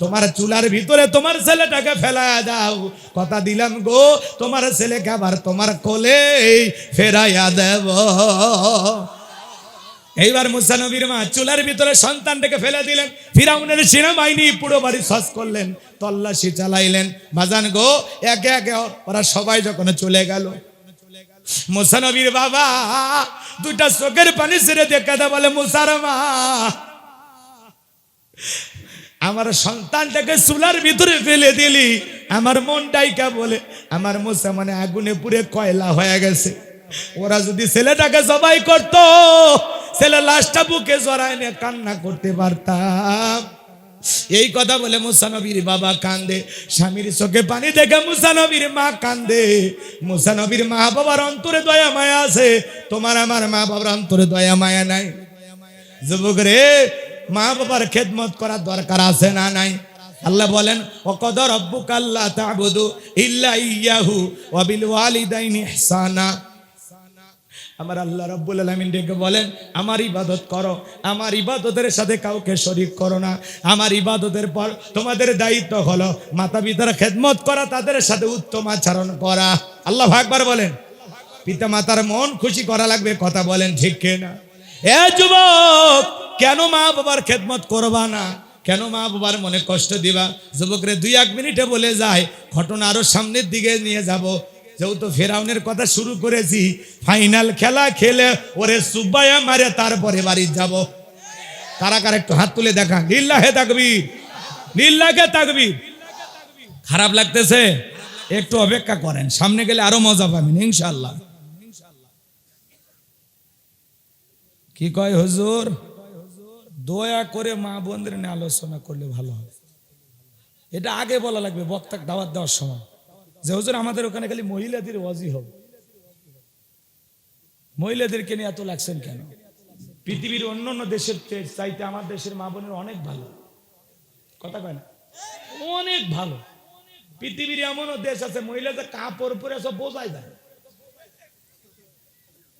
তোমার চুলার ভিতরে তোমার ছেলেটাকে ফেলা দাও, কথা দিলাম গো তোমার ছেলেকে আবার তোমার কোলে ফেরাইয়া দেব। এইবার মুসা নবীর মা চুলার ভিতরে সন্তানটাকে ফেলে দিলেন। ফিরাউনের সেনাবাহিনী পুরো বাড়ি সস করলেন, তল্লাশি চালাইলেন। বাজান গো একে একে ওরা সবাই যখন চলে গেল, মুসা নবীর বাবা দুইটা চোখের পানি ছেড়ে দেখে দেয়, বলে মুসার মা আমার সন্তানটাকে চুলার ভিতরে ফেলে দিলি, আমার মনটাইকা বলে আমার মুসা মানে আগুনে পুড়ে কয়লা হয়ে গেছে। ওরা যদি ছেলেটাকে জবাই করত, ছেলে লাশটা বুকে জড়ায় নিয়ে কান্না করতে পারতাম। এই কথা বলে মুসা নবীর বাবা কান্দে, স্বামীর চোখে পানি দেখে মুসা নবীর মা কান্দে। মুসা নবীর মা বাবার অন্তরে দয়া মায়া আছে, তোমার আমার মা বাবার অন্তরে দয়া মায়া নাই। যুবক রে, মা বাবার খেদমত করার দরকার আছে না নাই? আল্লাহ বলেন, ওয়াকাদা রাব্বুকা আল্লা তা'বুদু ইল্লা ইয়্যাহু ওয়া বিল ওয়ালিদাইনি ইহসানা। আমার আল্লাহ রাব্বুল আলামিন ডেকে বলেন, আমার ইবাদত করো, আমার ইবাদতের সাথে কাউকে শরীক করো না। আমার ইবাদতের পর তোমাদের দায়িত্ব হলো মাতা পিতার খেদমত করা, তাদের সাথে উত্তম আচরণ করা। আল্লাহু আকবার বলেন। পিতা মাতার মন খুশি করা লাগবে, কথা বলেন ঠিক কিনা? এ যুবক, কেন মা বাবার খেদমত করবা না? কেন মা বাবার মনে কষ্ট দিবা? যুবকরে 2-1 মিনিটে বলে যায়, ঘটনা আরো সামনের দিকে নিয়ে যাব। যেহেতু ফেরাউনের কথা শুরু করেছি, ফাইনাল খেলা খেলে ওরে সুবাইয়া মারে তারপরে বাড়ি যাব। কারা কারা একটু হাত তুলে দেখান, লিল্লাহে তাকবীর, লিল্লাহে তাকবীর। খারাপ লাগতেছে? একটু অপেক্ষা করেন, সামনে গেলে আরো মজা পাবেন ইনশাআল্লাহ। কি কয় হুজুর? দয়া করে মা বোনদের নিয়ে আলোচনা করলে ভালো হয়। এটা আগে বলা লাগবে বক্তাকে দাওয়াত দেওয়ার সময়, যে হুজুর আমাদের ওখানে খালি মহিলাদের ওয়াজি হবে। মহিলাদেরকে নিয়ে এত লাগছেন কেন? পৃথিবীর অন্যান্য দেশের চাইতে আমার দেশের মা বোনের অনেক ভালো। কথা কয় না? অনেক ভালো। পৃথিবীর এমনও দেশ আছে মহিলাদের কাপড় পরে সব বোঝাই যায়,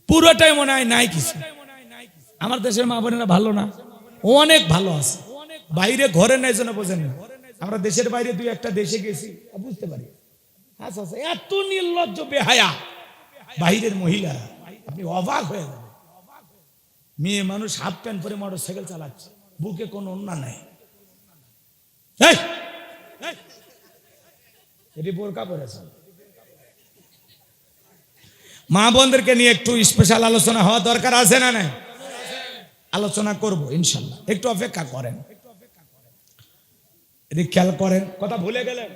পুরোটাই মনে হয় নাই কিছু। আমার দেশের মা বোনেরা ভালো না? অনেক ভালো আছে। বাইরে ঘরে নাই জন্য বোঝেন না। আমরা দেশের বাইরে 2-1টা দেশে গেছি, বুঝতে পারি। আচ্ছা আচ্ছা, এত নির্লজ্জ বেহায়া বাইরের মহিলা, আপনি অবাক হয়ে যাবেন। মেয়ে মানুষ হাফ প্যান্ট পরে মোটর সাইকেল চালাচ্ছে, বুকে কোনো ওন্না নাই, এটি বোরকা পরেছে। মা বোনদেরকে নিয়ে একটু স্পেশাল আলোচনা হওয়া দরকার আছে না নাই? আলোচনা করব ইনশাল্লাহ, একটু অপেক্ষা করেন। এদিকে খেয়াল করেন, কথা ভুলে গেলেন।